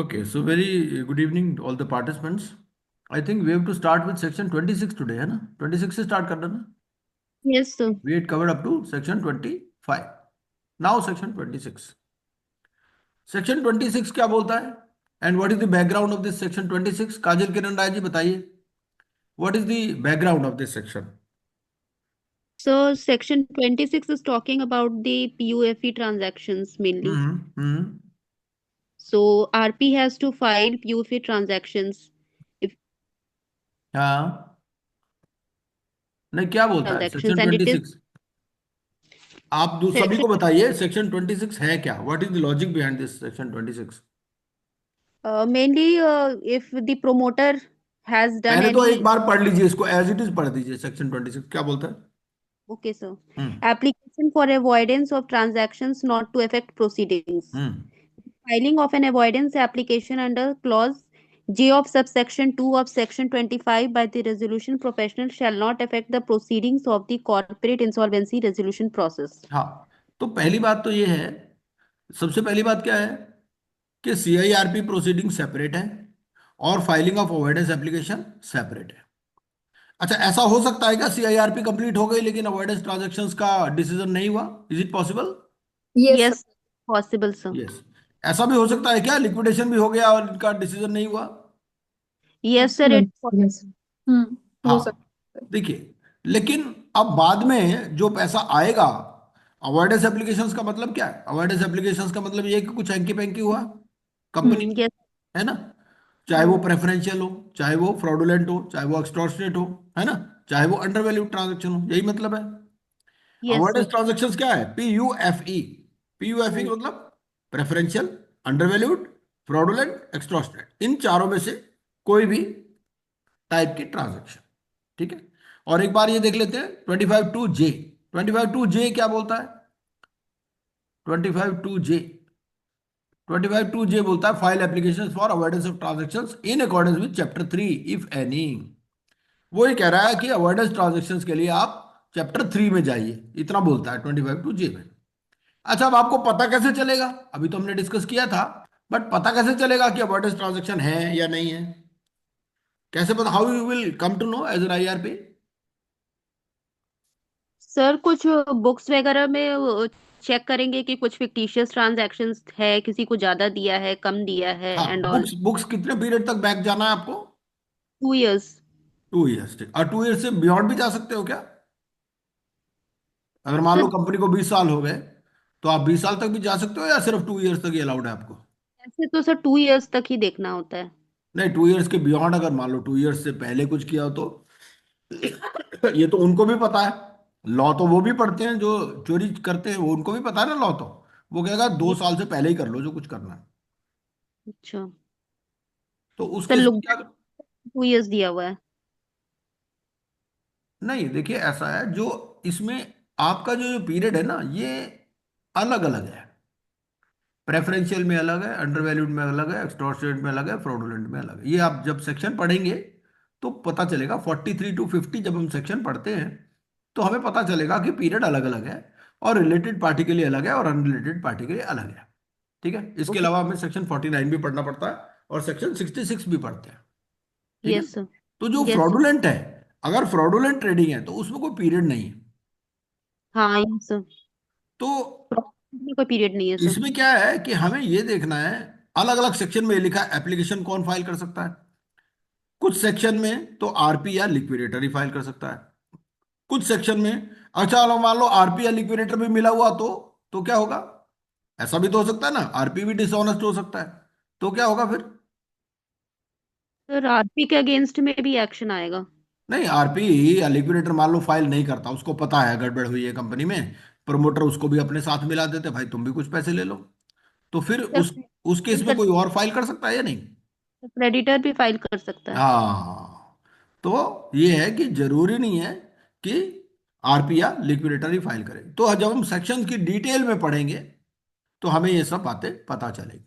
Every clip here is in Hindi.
Okay, so very good evening to all the participants. I think we have to start with section 26 today, है ना? 26 से start करना ना? Yes, sir. We had covered up to section 25. Now section 26. Section 26 क्या बोलता है? And what is the background of this section 26? काजल किरण राय जी बताइए. What is the background of this section? So, section 26 is talking about the PUFE transactions mainly. Hmm. So, RP has to file PUFE transactions if हाँ. नहीं, क्या बोलता है transactions, section and it is 26? आप सभी section को बताइए सेक्शन 26 है क्या? What is the logic behind this section 26? mainly if the promoter has done पहले तो एक any. बार पढ़ लीजिए इसको, एज इट इज पढ़ दीजिए. सेक्शन 26 क्या बोलता है? Okay, sir. Hmm. Application for avoidance of transactions not to affect proceedings. Hmm. Filing of an avoidance application under clause J of subsection 2 of section 25 by the resolution professional shall not affect the proceedings of the corporate insolvency resolution process. हाँ, तो पहली बात तो ये है, सबसे पहली बात क्या है कि सीआईआरपी प्रोसीडिंग सेपरेट है और filing of avoidance application separate है. अच्छा, ऐसा हो सकता है क्या सीआईआरपी कंप्लीट हो गई लेकिन अवॉइडेंस ट्रांजैक्शंस का डिसीजन नहीं हुआ? Is it possible? Yes sir. Yes, possible, sir. Yes. ऐसा भी हो सकता है क्या लिक्विडेशन भी हो गया और इनका डिसीजन नहीं हुआ? Yes, sir. It's yes. हो हाँ. सकता है। देखिए, लेकिन अब बाद में जो पैसा आएगा, अवॉइडेंस एप्लीकेशंस का मतलब क्या है? अवॉइडेंस एप्लीकेशंस का मतलब ये है कि कुछ हैंकी पैंकी हुआ कंपनी, yes. है ना? चाहे वो Hmm. प्रेफरेंशियल हो, चाहे वो फ्रॉडुलेंट हो, चाहे वो एक्सटॉर्शनेट हो, है ना? चाहे वो अंडर वैल्यू ट्रांजेक्शन हो, यही मतलब है. Yes, avoidance sir. ट्रांजेक्शंस क्या है? PUFE. PUFE Hmm. का मतलब प्रेफरेंशियल, अंडर वैल्यूड, फ्रॉडुलेंट, एक्सटॉर्शनेट. इन चारों में से कोई भी टाइप की ट्रांजेक्शन. ठीक है. और एक बार ये देख लेते हैं 25(2)J. 25(2)J क्या बोलता है? 25(2)J, 25(2)J बोलता है file application for avoidance of transaction in accordance with chapter 3 if any. वो ये कह रहा है कि अवॉइडेंस ट्रांजेक्शन के लिए आप चैप्टर 3 में जाइए, इतना बोलता है 25(2)J में. अच्छा, अब आपको पता कैसे चलेगा? अभी तो हमने डिस्कस किया था, बट पता कैसे चलेगा कि अवॉइडेंस ट्रांजेक्शन है या नहीं है? कैसे पता? How you will come to know as an IRP? Sir कुछ बुक्स वगैरह में चेक करेंगे कि कुछ फिक्टिशियस ट्रांजैक्शंस है, किसी को ज्यादा दिया है, कम दिया है हाँ, एंड ऑल. बुक्स बुक्स कितने पीरियड तक बैक जाना है आपको? 2 years. 2 ईयर्स. ठीक. और 2 ईयर्स से बियॉन्ड भी जा सकते हो क्या? अगर मान लो सर कंपनी को 20 साल हो गए, तो आप 20 साल तक भी जा सकते हो या सिर्फ 2 ईयर्स तक ही अलाउड है आपको? ऐसे तो सर 2 years तक ही देखना होता है. नहीं, 2 ईयर्स के बियॉन्ड अगर मान लो 2 ईयर्स से पहले कुछ किया हो तो ये तो उनको भी पता है. लॉ तो वो भी पढ़ते हैं जो चोरी करते हैं, वो उनको भी पता है ना लॉ तो. वो कहेगा 2 साल से पहले ही कर लो जो कुछ करना है. अच्छा. तो उस सर केस में लुक क्या? 2 years दिया हुआ है. नहीं, देखिए ऐसा है, जो इसमें आपका जो पीरियड है ना, ये अलग अलग है. प्रेफरेंशियल में अलग है, अंडर वैल्यूड में अलग है, एक्सटॉर्शनेट में अलग है, फ्रॉडुलेंट में अलग है. ये आप जब सेक्शन पढ़ेंगे तो पता चलेगा. 43 to 50 जब हम सेक्शन पढ़ते हैं तो हमें पता चलेगा कि पीरियड अलग अलग है और रिलेटेड पार्टी के लिए अलग है और अनरिलेटेड पार्टी के लिए अलग है. ठीक है. इसके ओके. अलावा हमें सेक्शन 49 भी पढ़ना पड़ता है और सेक्शन 66 भी पढ़ते हैं. ठीक है. Yes sir. तो जो यस. फ्रॉडुलेंट है, अगर फ्रॉडुलेंट ट्रेडिंग है तो उसमें कोई पीरियड नहीं है. हाँ, यस सर. तो में कोई पीरियड नहीं है सर. इसमें क्या है कि हमें ये देखना है, अलग अलग सेक्शन में ये लिखा है एप्लीकेशन कौन फाइल कर सकता है. कुछ सेक्शन में तो आरपी या लिक्विडेटर ही फाइल कर सकता है. कुछ सेक्शन में, अच्छा मान लो आरपी या लिक्विडेटर भी मिला हुआ तो क्या होगा? ऐसा भी तो हो सकता है ना, आरपी भी डिसऑनेस्ट हो सकता है. तो क्या होगा फिर? सर आरपी के अगेंस्ट में भी एक्शन आएगा. नहीं, आरपी या लिक्विडेटर मान लो फाइल नहीं करता, उसको पता है गड़बड़ हुई है कंपनी में, प्रमोटर उसको भी अपने साथ मिला देते, भाई तुम भी कुछ पैसे ले लो. तो फिर सर उस केस फाइल में कर कोई और फाइल कर सकता है या नहीं? क्रेडिटर भी फाइल कर सकता है. हाँ. तो ये है कि जरूरी नहीं है कि आरपी या लिक्विडेटर ही फाइल करें. तो जब हम सेक्शन की डिटेल में पढ़ेंगे तो हमें ये सब बातें पता चलेगी.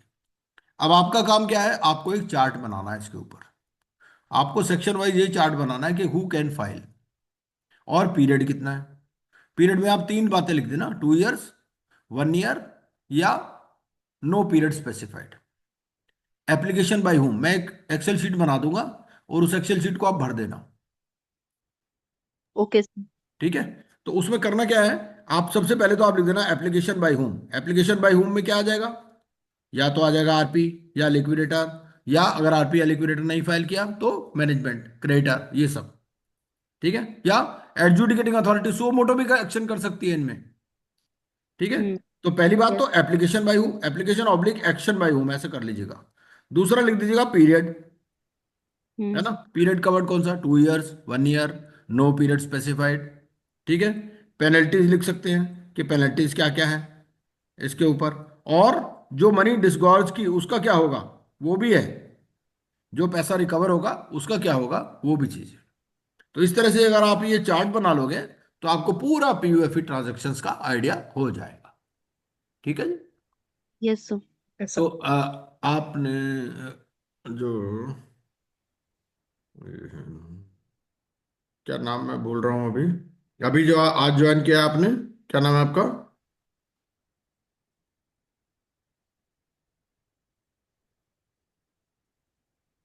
अब आपका काम क्या है? आपको एक चार्ट बनाना है इसके ऊपर. आपको सेक्शन वाइज ये चार्ट बनाना है कि हु कैन फाइल और पीरियड कितना है. पीरियड में आप तीन बातें लिख देना: 2 ईयर्स, 1 ईयर या no period specified. Application by home, मैं एक एक्सेल शीट बना दूंगा और उस एक्सेल शीट को आप भर देना। Okay sir. ठीक है। तो उसमें करना क्या है, आप सबसे पहले तो आप लिख देना application by home. Application by home में क्या आ जाएगा, या तो आ जाएगा आरपी या लिक्विडेटर, या अगर आरपी या लिक्विडेटर नहीं फाइल किया तो मैनेजमेंट क्रेडिटर, ये सब। ठीक है। या एडजुडिकेटिंग अथॉरिटी सो मोटो भी एक्शन कर सकती है इनमें। ठीक है। हम्म। तो पहली बात Yes. तो application by home, application oblique action by home ऐसे कर लीजिएगा। दूसरा लिख दीजिएगा पीरियड, है हम्म। ना। पीरियड कवर्ड कौन सा, 2 years, 1 year, no period specified. ठीक है। पेनल्टीज लिख सकते हैं कि पेनल्टीज क्या क्या है इसके ऊपर, और जो मनी डिसगॉर्ज की उसका क्या होगा वो भी है, जो पैसा रिकवर होगा उसका क्या होगा वो भी चीज है। तो इस तरह से अगर आप ये चार्ट बना लोगे तो आपको पूरा पीयूएफई ट्रांजैक्शंस का आइडिया हो जाएगा। ठीक है जी। Yes sir. Yes, तो sir. आपने जो क्या नाम मैं बोल रहा हूँ अभी, अभी जो आज ज्वाइन किया आपने, क्या नाम है आपका?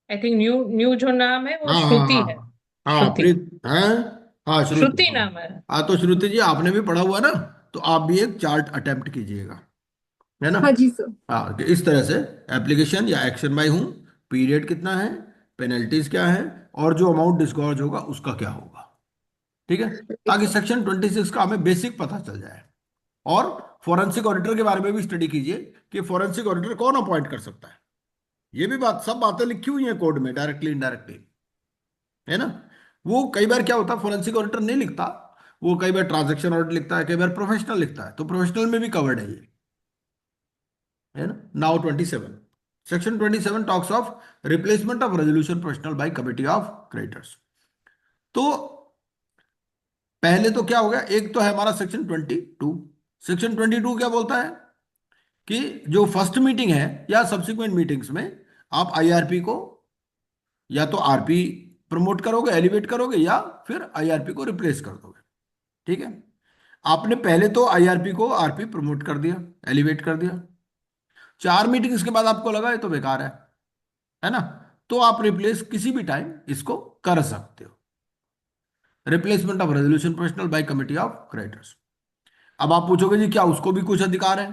I think न्यू जो नाम है वो हाँ हाँ श्रुति है। हाँ हाँ, श्रुति। प्रीत है। हाँ श्रुति, श्रुति हाँ। नाम है। हाँ तो श्रुति जी आपने भी पढ़ा हुआ ना, तो आप भी एक चार्ट अटेम्प्ट कीजिएगा, है ना। हाँ जी सर। हाँ कि इस तरह से एप्लीकेशन या एक्शन बाय हूँ, पीरियड कितना है, पेनल्टीज क्या है, और जो अमाउंट डिस्गॉर्ज होगा उसका क्या होगा। ठीक है। Yes, ताकि sir. सेक्शन 26 का हमें बेसिक पता चल जाए। और फोरेंसिक ऑडिटर के बारे में भी स्टडी कीजिए कि फोरेंसिक ऑडिटर कौन अपॉइंट कर सकता है। ये भी बात, सब बातें लिखी हुई हैं कोड में, डायरेक्टली इनडायरेक्टली, है ना। वो कई बार क्या होता है, फोरेंसिक ऑडिटर नहीं लिखता, वो कई बार ट्रांजैक्शन ऑडिट लिखता है, कई बार प्रोफेशनल लिखता है, तो प्रोफेशनल में भी कवर्ड है ये, है ना। Now 27, section 27 talks of replacement of resolution professional by committee of creditors. तो पहले तो क्या हो गया, एक तो है हमारा सेक्शन 22। सेक्शन 22 क्या बोलता है कि जो फर्स्ट मीटिंग है या सब्सिक्वेंट मीटिंग्स में आप आईआरपी को या तो आरपी प्रमोट करोगे, एलिवेट करोगे, या फिर आईआरपी को रिप्लेस कर दोगे। ठीक है। आपने पहले तो आईआरपी को आरपी प्रमोट कर दिया, एलिवेट कर दिया, 4 मीटिंग्स के बाद आपको लगा ये तो बेकार है ना, तो आप रिप्लेस किसी भी टाइम इसको कर सकते हो। Replacement of resolution professional by committee of creditors. अब आप पूछोगे जी क्या उसको भी कुछ अधिकार है,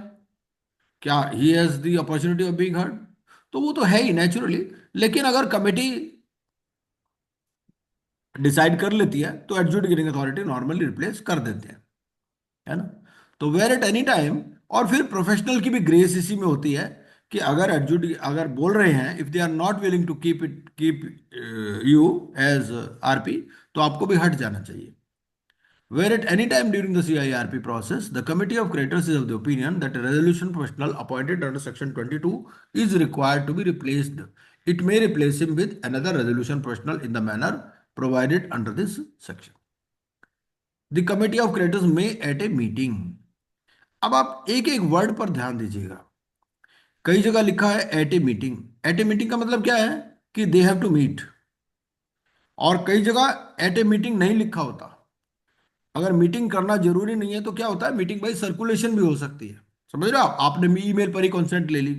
क्या he has the opportunity of being heard, तो वो तो है ही नेचुरली, लेकिन अगर कमेटी डिसाइड कर लेती है तो एडजुडिकेटिंग अथॉरिटी नॉर्मली रिप्लेस कर देते हैं, है ना। तो वेयर एट एनी टाइम, और फिर प्रोफेशनल की भी ग्रेस इसी में होती है कि अगर अगर बोल रहे हैं if they are not willing to keep you as RP, तो आपको भी हट जाना चाहिए। Where at any time during the CIRP process, the Committee of Creditors is of the opinion that a resolution professional appointed under Section 22 is required to be replaced. It may replace him with another resolution professional in the manner provided under this section. The Committee of Creditors may at a meeting. अब आप एक एक वर्ड पर ध्यान दीजिएगा। कई जगह लिखा है eight a meeting. Eight a meeting का मतलब क्या है कि दे हैव टू मीट, और कई जगह एट ए मीटिंग नहीं लिखा होता। अगर मीटिंग करना जरूरी नहीं है तो क्या होता है, मीटिंग बाई सर्कुलेशन भी हो सकती है। समझ रहे हो आप, आपने ईमेल पर ही कॉन्सेंट ले ली,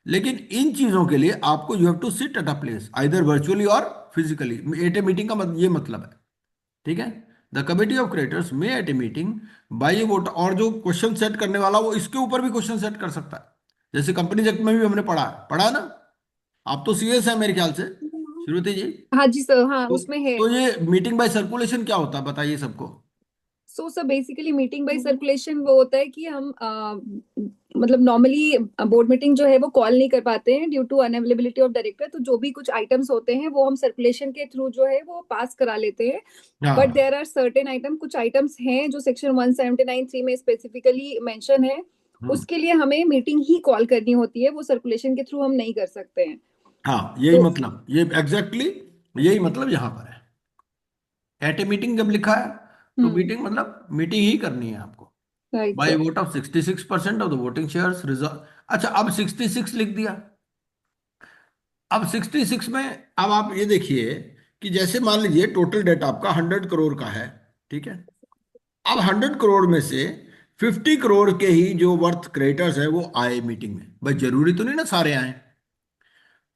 लेकिन इन चीजों के लिए आपको you have to sit at a place either virtually और फिजिकली। एट ए मीटिंग का ये मतलब है। ठीक है। द कमिटी ऑफ क्रेडिटर्स में at a meeting by a vote, और जो क्वेश्चन सेट करने वाला वो इसके ऊपर भी क्वेश्चन सेट कर सकता है। जैसे कंपनी एक्ट में भी हमने पढ़ा है ना। आप तो सीएस है मेरे ख्याल से, श्रुति जी। हाँ जी सर, हाँ तो, उसमें है। तो ये मीटिंग बाय सर्कुलेशन क्या होता है बताइए सबको। So sir basically meeting by circulation वो होता है कि हम मतलब नॉर्मली बोर्ड मीटिंग जो है वो कॉल नहीं कर पाते हैं due to unavailability of director, तो जो भी कुछ आइटम्स होते हैं वो हम सर्कुलेशन के थ्रू जो है वो पास करा लेते हैं। बट हाँ। देयर आर सर्टेन आइटम, कुछ आइटम्स हैं जो सेक्शन 179(3) में स्पेसिफिकली मेंशन है, हम्म। उसके लिए हमें मीटिंग ही कॉल करनी होती है, वो सर्कुलेशन के थ्रू हम नहीं कर सकते हैं। हाँ यही तो मतलब, ये एग्जैक्टली यही मतलब यहाँ पर है। एट ए मीटिंग जब लिखा है तो हम्म। मीटिंग मतलब मीटिंग ही करनी है आपको, right by sir. Vote of 66% of the voting shares reserve. अच्छा अब 66 लिख दिया। अब 66 में अब आप ये देखिए कि जैसे मान लीजिए टोटल डेट आपका 100 करोड़ का है। ठीक है। अब 100 करोड़ में से 50 करोड़ के ही जो वर्थ क्रेडिटर्स है वो आए मीटिंग में, भाई जरूरी तो नहीं ना सारे आए।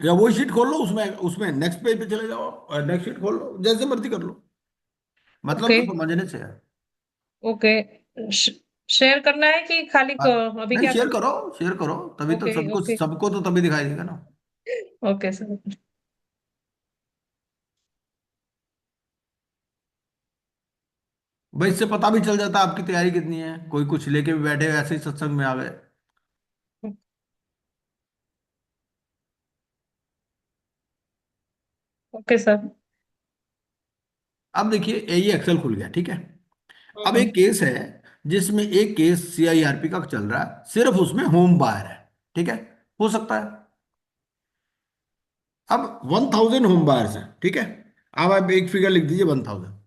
या वही शीट खोल लो, उसमें उसमें नेक्स्ट पेज पे चले जाओ और नेक्स्ट शीट खोल लो, जैसे मर्जी कर लो। मतलब ओके। तो समझने से है। ओके। शेयर करना है कि खाली हाँ, अभी नहीं क्या शेयर करना करो, शेयर करो, तभी है? तो ओके सबको ओके। सबको तो तभी दिखाई देगा ना। Okay sir. भाई इससे पता भी चल जाता है आपकी तैयारी कितनी है, कोई कुछ लेके भी बैठे ऐसे ही सत्संग में आ गए। Okay sir. अब देखिए ये एक्सेल खुल गया, ठीक है। अब हम्म। एक केस है जिसमें एक केस सीआईआरपी का चल रहा है, सिर्फ उसमें होम बायर है, ठीक है, हो सकता है। अब 1000 होम बायर्स है, ठीक है। अब आप एक फिगर लिख दीजिए 1000,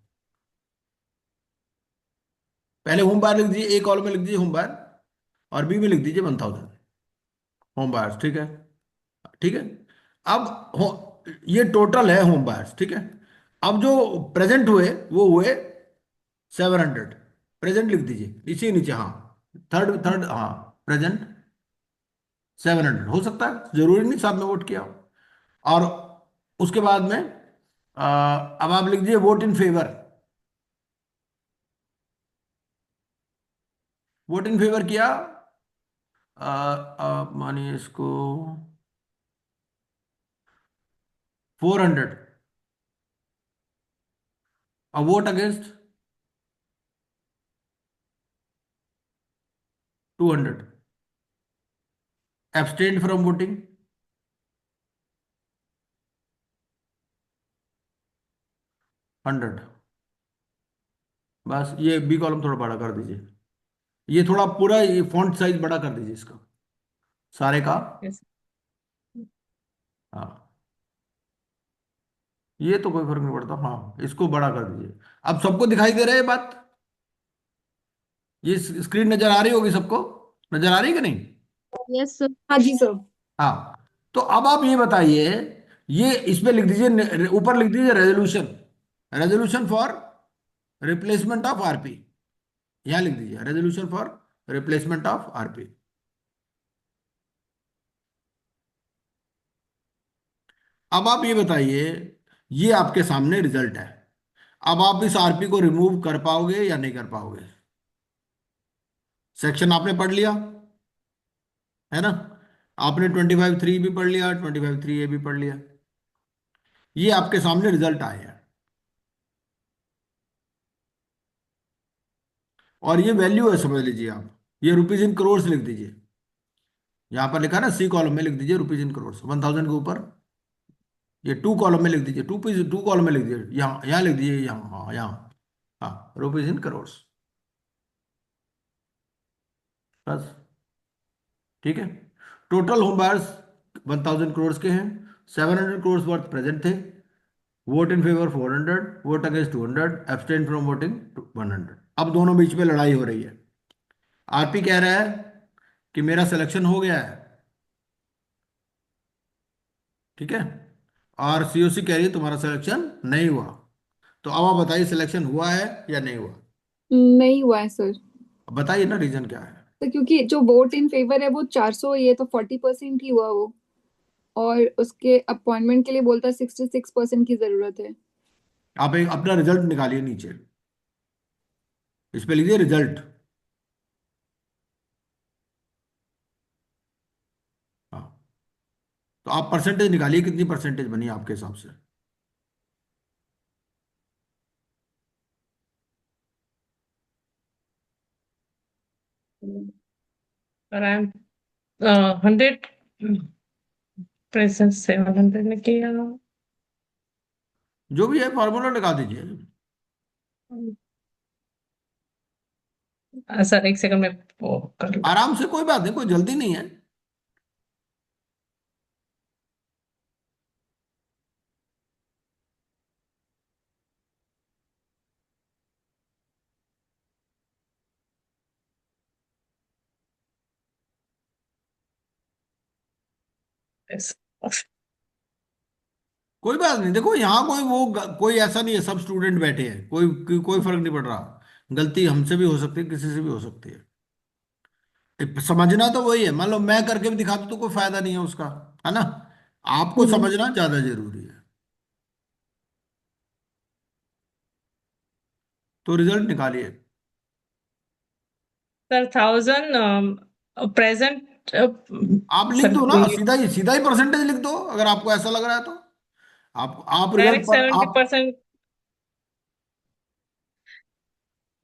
पहले होम बायर लिख दीजिए, ए कॉलम में लिख दीजिए होम बायर, और बी में लिख दीजिए 1000 होम बायर्स, ठीक है। ठीक है। अब ये टोटल है होम बायर्स, ठीक है। अब जो प्रेजेंट हुए वो हुए 700, प्रेजेंट लिख दीजिए इसी नीचे, हाँ, थर्ड थर्ड, हाँ, प्रेजेंट 700 हो सकता है, जरूरी नहीं साथ में वोट किया हो। और उसके बाद में अब आप लिख दीजिए vote in favour, vote in favour किया, मानिए इसको 400, और vote against 200, abstain from voting 100। बस ये बी कॉलम थोड़ा बड़ा कर दीजिए, ये थोड़ा पूरा ये फॉन्ट साइज बड़ा कर दीजिए इसका, सारे का। यस। हाँ, ये तो कोई फर्क नहीं पड़ता, हाँ इसको बड़ा कर दीजिए। अब सबको दिखाई दे रहा है ये बात, ये स्क्रीन नजर आ रही होगी सबको, नजर आ रही है कि नहीं? Yes sir. हाँ जी सर। हाँ, तो अब आप ये बताइए, ये इसमें लिख दीजिए, ऊपर लिख दीजिए resolution, resolution for replacement of RP, यहां लिख दीजिए resolution for replacement of RP. अब आप ये बताइए, ये आपके सामने रिजल्ट है। अब आप इस आरपी को रिमूव कर पाओगे या नहीं कर पाओगे? सेक्शन आपने पढ़ लिया है ना, आपने 25(3) भी पढ़ लिया, 25(3)(a) भी पढ़ लिया। ये आपके सामने रिजल्ट आए हैं, और ये वैल्यू है, समझ लीजिए आप, ये रुपीज इन करोड़ लिख दीजिए, यहां पर लिखा है ना, सी कॉलम में लिख दीजिए रुपीज इन करोड़, 1000 के ऊपर। ये टू कॉलम में लिख दीजिए, टू कॉलम में लिख दीजिए, यहाँ यहाँ लिख दीजिए, यहाँ, हाँ यहाँ, हाँ रुपीज इन करोड़, बस, ठीक है। टोटल होम बायर्स 1000 करोड़ के हैं, 700 करोड़ वर्थ प्रेजेंट थे, vote in favour 400, vote against 200, abstain from voting 100। अब दोनों बीच में लड़ाई हो रही है। आरपी कह रहा है कि मेरा सिलेक्शन हो गया है, ठीक है, और सीओसी कह रही है तुम्हारा सिलेक्शन नहीं हुआ। तो अब आप बताइए सिलेक्शन हुआ है या नहीं हुआ? नहीं हुआ है सर। अब बताइए ना रीजन क्या है। तो क्योंकि जो वोट इन फेवर है वो 400, ये तो 40% ही हुआ वो। और उसके अपॉइंटमेंट के लिए बोलता 66% की जरूरत है। आप एक अपना रिजल्ट निकालिए नीचे, इस पे लिखिए रिजल्ट। हाँ, तो आप परसेंटेज निकालिए, कितनी परसेंटेज बनी आपके हिसाब से? और आई एम 100 प्रेजेंट 700 ने किया। जो भी है फॉर्मूला लगा दीजिए। सर एक सेकंड में वो कर लो। आराम से, कोई बात नहीं, कोई जल्दी नहीं है। Yes. कोई बात नहीं, देखो यहाँ कोई कोई ऐसा नहीं है, सब स्टूडेंट बैठे हैं, कोई फर्क नहीं पड़ रहा। गलती हमसे भी हो सकती है, किसी से भी हो सकती है। समझना तो वही है, मान लो मैं करके भी दिखा दूं तो कोई फायदा नहीं है उसका, है ना। आपको समझना ज्यादा जरूरी है। तो रिजल्ट निकालिए। सर 1000 प्रेजेंट आप लिख सर दो ना, सीधा ही परसेंटेज लिख दो अगर आपको ऐसा लग रहा है तो। आप रिजल्ट डायरेक्ट पर 70%।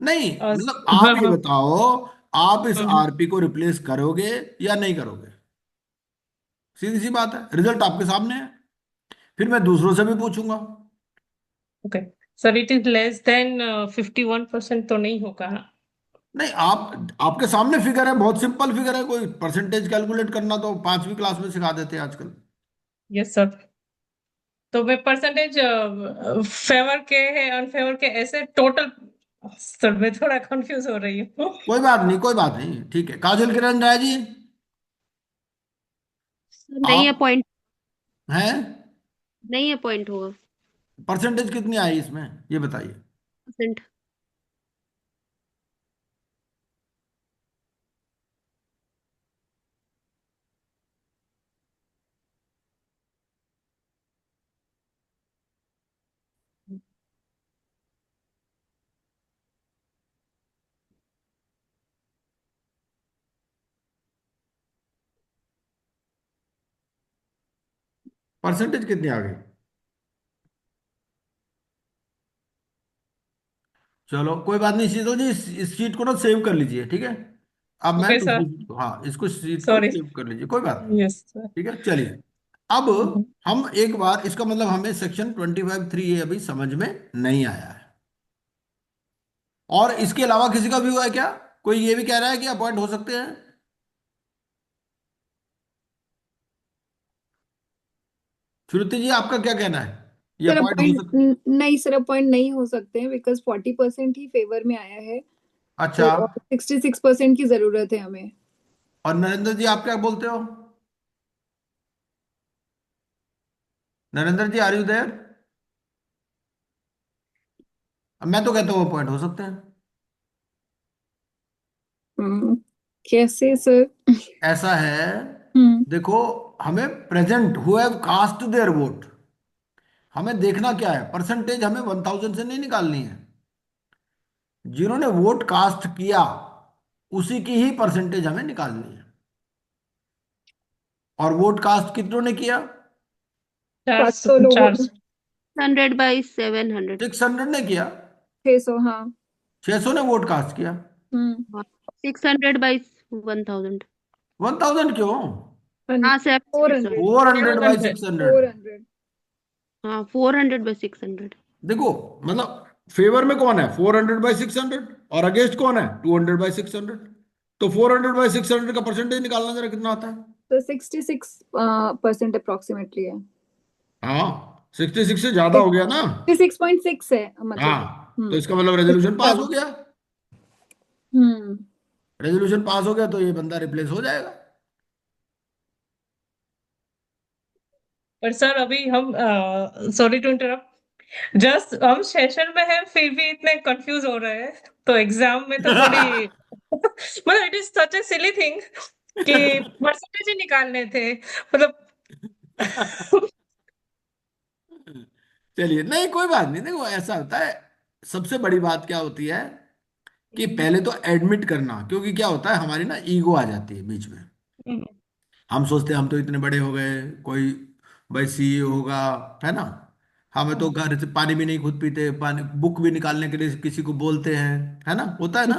नहीं, और मतलब आप ये बताओ, आप इस आरपी को रिप्लेस करोगे या नहीं करोगे? सीधी सी बात है, रिजल्ट आपके सामने है। फिर मैं दूसरों से भी पूछूंगा। Okay sir, it is less than 51% तो नहीं होगा ना? नहीं, आपके सामने फिगर है, बहुत सिंपल फिगर है, कोई परसेंटेज कैलकुलेट करना तो पांचवी क्लास में सिखा देते हैं आजकल। Yes sir. तो मैं परसेंटेज फेवर के है अनफेवर के ऐसे टोटल। सर मैं थोड़ा कंफ्यूज हो रही हूँ। कोई बात नहीं, कोई बात नहीं, ठीक है। काजल किरण राय जी, नहीं आप अपॉइंट, हैं? नहीं अपॉइंट होगा। परसेंटेज कितनी आई इसमें, ये बताइए। परसेंट। परसेंटेज कितनी आ गई? चलो कोई बात नहीं शीतल जी, इस शीट को ना सेव कर लीजिए, ठीक है। अब मैं ओके दूसरी सर। हाँ, इसको शीट को सॉरी। सेव कर लीजिए, कोई बात नहीं। Yes sir. ठीक है, चलिए। अब हम एक बार इसका मतलब हमें सेक्शन 25(3) ये अभी समझ में नहीं आया है। और इसके अलावा किसी का भी हुआ है क्या? कोई ये भी कह रहा है कि अपॉइंट हो सकते हैं? श्रुति जी, आपका क्या कहना है? ये सर अपॉइंट हो सकते? अपॉइंट नहीं, सर अपॉइंट नहीं हो सकते हैं बिकॉज 40% ही फेवर में आया है। अच्छा। तो 66% की जरूरत है हमें। और नरेंद्र जी, आप क्या बोलते हो? नरेंद्र जी, आर यू देयर? मैं तो कहता हूँ अपॉइंट हो सकते हैं। हम्म, कैसे सर? ऐसा है, हम्म। देखो, हमें present who have cast their vote, हमें देखना क्या है, परसेंटेज हमें 1000 से नहीं निकालनी है। जिन्होंने वोट कास्ट किया उसी की ही परसेंटेज हमें निकालनी है। और वोट कास्ट कितनों ने किया? चार 700 लोगों। चार 100/700। 600 ने किया। 600, हाँ। 600 ने वोट कास्ट किया। हम्म। 600/1000। 1000 क्यों? हाँ, फोर 700। Hundred 400 by 700। 600। 400। हाँ, 400/600। देखो, मतलब फेवर में कौन है? 400/600। और अगेंस्ट कौन है? 200/600। तो 400/600 का परसेंटेज निकालना जरा, कितना आता है? तो 66% अप्रोक्सीमेटली है। हाँ, 66 से ज्यादा हो गया ना। 66.6 है मतलब। हाँ, तो इसका मतलब रेजोल्यूशन पास हो गया। हम्म। रेजोल्यूशन पास हो गया तो ये बंदा रिप्लेस हो जाएगा। पर सर अभी हम सॉरी टू इंटरप्ट, जस्ट हम सेशन में हैं फिर भी इतने कंफ्यूज हो रहे हैं, तो एग्जाम में तो थोड़ी मतलब it is such A silly thing कि परसेंटेज ही निकालने थे मतलब। चलिए, नहीं कोई बात नहीं, देखो ऐसा होता है। सबसे बड़ी बात क्या होती है कि पहले तो एडमिट करना, क्योंकि क्या होता है, हमारी ना ईगो आ जाती है बीच में। हम सोचते हैं हम तो इतने बड़े हो गए, कोई भाई सीईओ होगा, है ना। हमें तो घर से पानी भी नहीं खुद पीते, पानी बुक भी निकालने के लिए किसी को बोलते हैं, है ना, होता है ना।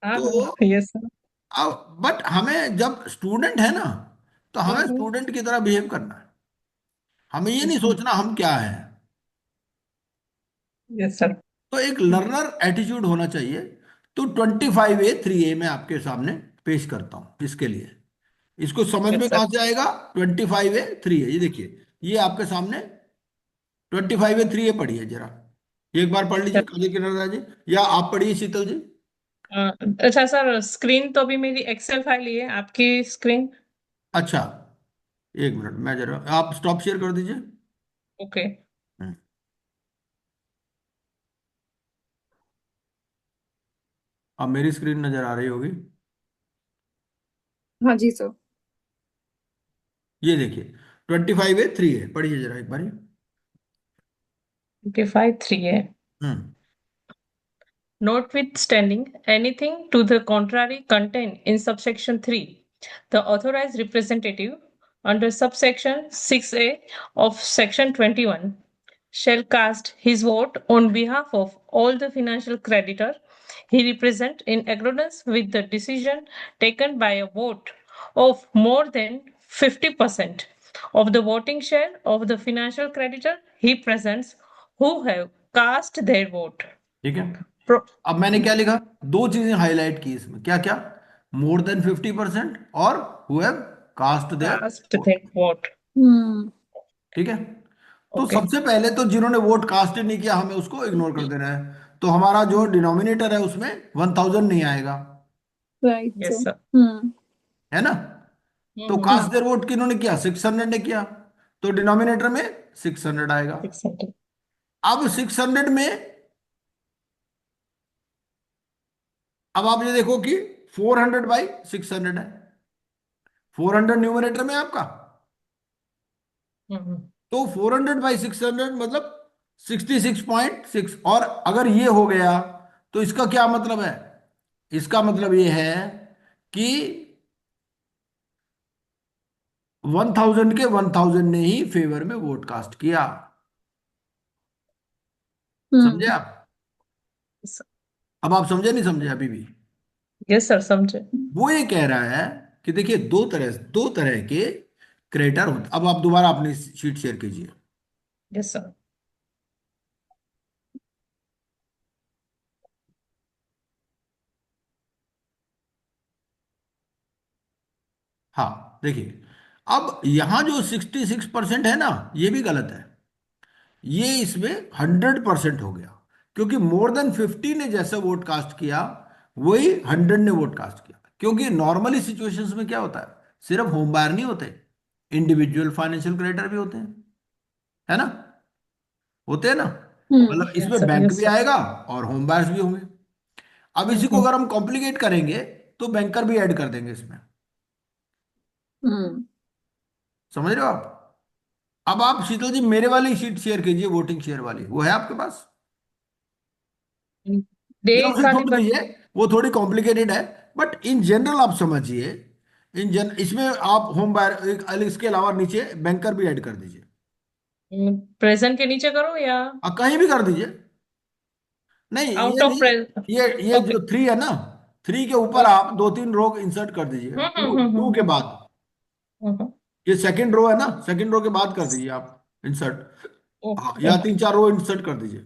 हाँ तो हाँ यस सर। अब बट हमें जब स्टूडेंट है ना, तो हमें स्टूडेंट की तरह बिहेव करना है। हमें ये नहीं सोचना हम क्या है। Yes sir. तो एक लर्नर एटीट्यूड होना चाहिए। तो 25(a) 3a मैं आपके सामने पेश करता हूं इसके लिए। इसको समझ में यस सर। कहां से आएगा? 25(a) 3a, ये देखिए, ये आपके सामने 25(a) 3a पढ़िए जरा। एक बार पढ़ लीजिए काजी किरण जी, या आप पढ़िए शीतल जी। अच्छा सर, स्क्रीन तो अभी मेरी एक्सेल फाइल ही है, आपकी स्क्रीन? अच्छा, एक मिनट, मैं जरा, आप स्टॉप शेयर कर दीजिए। ओके। हम्म। अब मेरी स्क्रीन नजर आ रही होगी। हाँ जी सर। ये देखिए, 25A3 है, पढ़िए जरा एक बारी। 25(3) है। हम्म। Notwithstanding anything to the contrary contained in subsection 3, the authorized representative under subsection 6A of section 21 shall cast his vote on behalf of all the financial creditor he represents in accordance with the decision taken by a vote of more than 50% of the voting share of the financial creditor he presents who have cast their vote. ठीक है। Pro- अब मैंने क्या लिखा, दो चीजें हाईलाइट की इसमें, क्या क्या, मोर देन 50% और who have cast their Cast vote. that vote. हम्म ठीक है। तो Okay. सबसे पहले तो जिन्होंने वोट कास्ट ही नहीं किया हमें उसको इग्नोर कर देना है, तो हमारा जो डिनोमिनेटर है उसमें 1000 नहीं आएगा, राइट Yes, सर sir. है ना। तो Mm-hmm. कास्ट देयर वोट किन्होंने किया, 600 ने किया, तो डिनोमिनेटर में 600 आएगा। 600. अब 600 में अब आप ये देखो कि 400/600 है, 400 न्यूमरेटर में है आपका, Mm-hmm. तो 400/600 मतलब 66.6। और अगर ये हो गया तो इसका क्या मतलब है, इसका मतलब ये है कि 1000 के 1000 ने ही फेवर में वोट कास्ट किया। समझे आप? Yes, अब आप समझे नहीं समझे अभी भी? yes, sir. समझे. वो ये कह रहा है कि देखिए दो तरह के क्रेडिटर होते। अब आप दोबारा अपनी शीट शेयर कीजिए। Yes, sir. हाँ देखिए, अब यहां जो 66% है ना, ये भी गलत है, ये इसमें 100% हो गया, क्योंकि मोर देन 50 ने जैसा वोट कास्ट किया वही 100 ने वोट कास्ट किया। क्योंकि नॉर्मली सिचुएशंस में क्या होता है, सिर्फ होम बायर नहीं होते, इंडिविजुअल फाइनेंशियल क्रेडिटर भी होते हैं, है ना, होते हैं ना। मतलब Yes, इसमें sir. बैंक Yes, भी sir. आएगा और होम बायर्स भी होंगे। अब इसी को Mm-hmm. अगर हम कॉम्प्लिकेट करेंगे तो बैंकर भी ऐड कर देंगे इसमें। हम्म समझ रहे हो आप? अब आप शीतल जी मेरे वाली शीट शेयर कीजिए, वोटिंग शेयर वाली, वो है आपके पास, या Day उसे खाली छोड़ बट. दीजिए, वो थोड़ी कॉम्प्लिकेटेड है। बट इन जनरल आप समझिए, इसमें आप होम बायर इसके अलावा नीचे बैंकर भी ऐड कर दीजिए। प्रेजेंट के नीचे करो या कहीं भी कर दीजिए, नहीं आउट ये ऑफ नहीं, प्रेज. ये ओके. जो 3 है ना, 3 के ऊपर ओके. आप 2-3 रो इंसर्ट कर दीजिए, टू टू के हम्म. बाद। ये सेकंड रो है ना, सेकंड रो के बाद कर दीजिए आप इंसर्ट। हाँ, ओके. या ओके. 3-4 रो इंसर्ट कर दीजिए।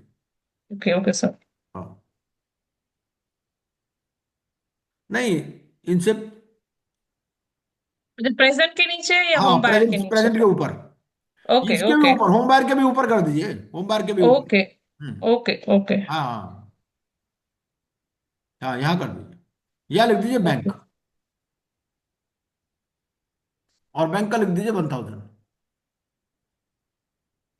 ओके. Okay sir. हाँ, नहीं इनसे, प्रेजेंट के नीचे या हाँ होम बायर के प्रेजेंट नीचे. प्रेजेंट के ऊपर, ओके. इसके भी ओके. ऊपर, होम बायर के भी ऊपर कर दीजिए, होम बायर के भी ऊपर। ओके. हम्म। ओके. ओके. हाँ हाँ हाँ, यहाँ कर दीजिए, या लिख दीजिए बैंक, ओके. और बैंक का लिख दीजिए 1000।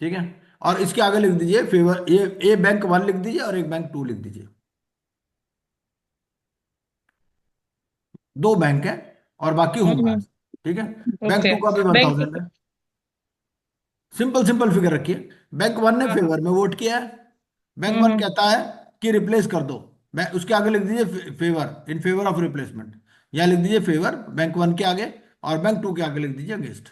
ठीक है। और इसके आगे लिख दीजिए फेवर, ये बैंक 1 लिख दीजिए और एक बैंक 2 लिख दीजिए। दो बैंक है और बाकी होम हम्म. बायर्स। ठीक है। Bank okay. 2 का भी वन बैंक. थाउजेंड है। सिंपल सिंपल फिगर रखिए। बैंक 1 ने हाँ हाँ. फेवर में वोट किया है, बैंक 1 हम्म. कहता है कि रिप्लेस कर दो, उसके आगे लिख दीजिए favour, in favour of replacement, या लिख दीजिए फेवर बैंक 1 के आगे, और बैंक 2 के आगे लिख दीजिए अगेंस्ट।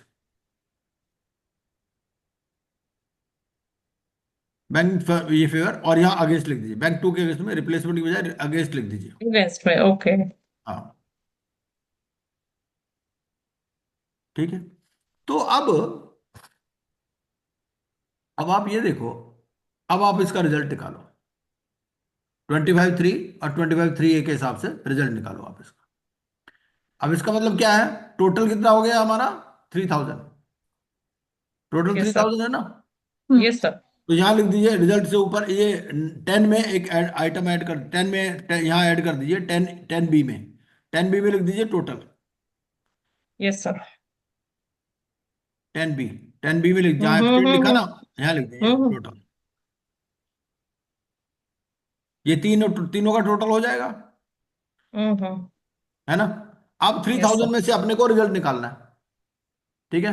ये फेवर और यहाँ अगेंस्ट लिख दीजिए, बैंक 2 के अगेंस्ट में रिप्लेसमेंट की बजाय अगेंस्ट लिख दीजिए। इन्वेस्ट में. ओके. हाँ ठीक है। तो अब आप ये देखो, अब आप इसका रिजल्ट निकालो, 25(3) और 25(3)(a) के हिसाब से रिजल्ट निकालो आप इसका। अब इसका मतलब क्या है, टोटल कितना हो गया हमारा, 3000, total yes three sir. Thousand है ना। Yes sir. तो यहाँ लिख दीजिए रिजल्ट से ऊपर ये 10 में एक आइटम ऐड कर, 10 में यहाँ ऐड कर दीजिए, 10B में, 10B में लिख दीजिए total, yes sir. 10B, 10B में लिख, जहाँ एब्सटेंट लिखा ना, यहाँ लिख दीजिए हम्म. टोटल। ये तीनों का टोटल हो जाएगा, हम्म. है ना। अब थ्री यस थाउजेंड सर. में से अपने को रिजल्ट निकालना है। ठीक है।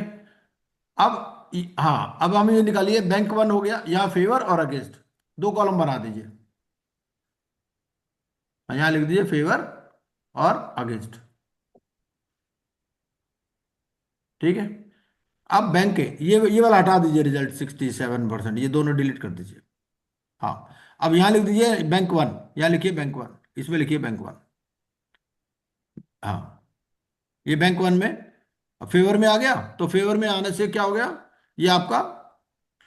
हाँ, अब हम ये निकालिए, बैंक वन हो गया, यहाँ फेवर और अगेंस्ट, दो कॉलम बना दीजिए। यहाँ लिख दीजिए फेवर और अगेंस्ट। ठीक है। अब बैंक के ये वाला हटा दीजिए, रिजल्ट 67%, ये दोनों डिलीट कर दीजिए। हाँ, अब यहाँ लिख दीजिए बैंक वन, यहाँ लिखिए बैंक वन, इसमें लिखिए बैंक वन। हाँ, ये बैंक वन में फेवर में आ गया, तो फेवर में आने से क्या हो गया, ये आपका,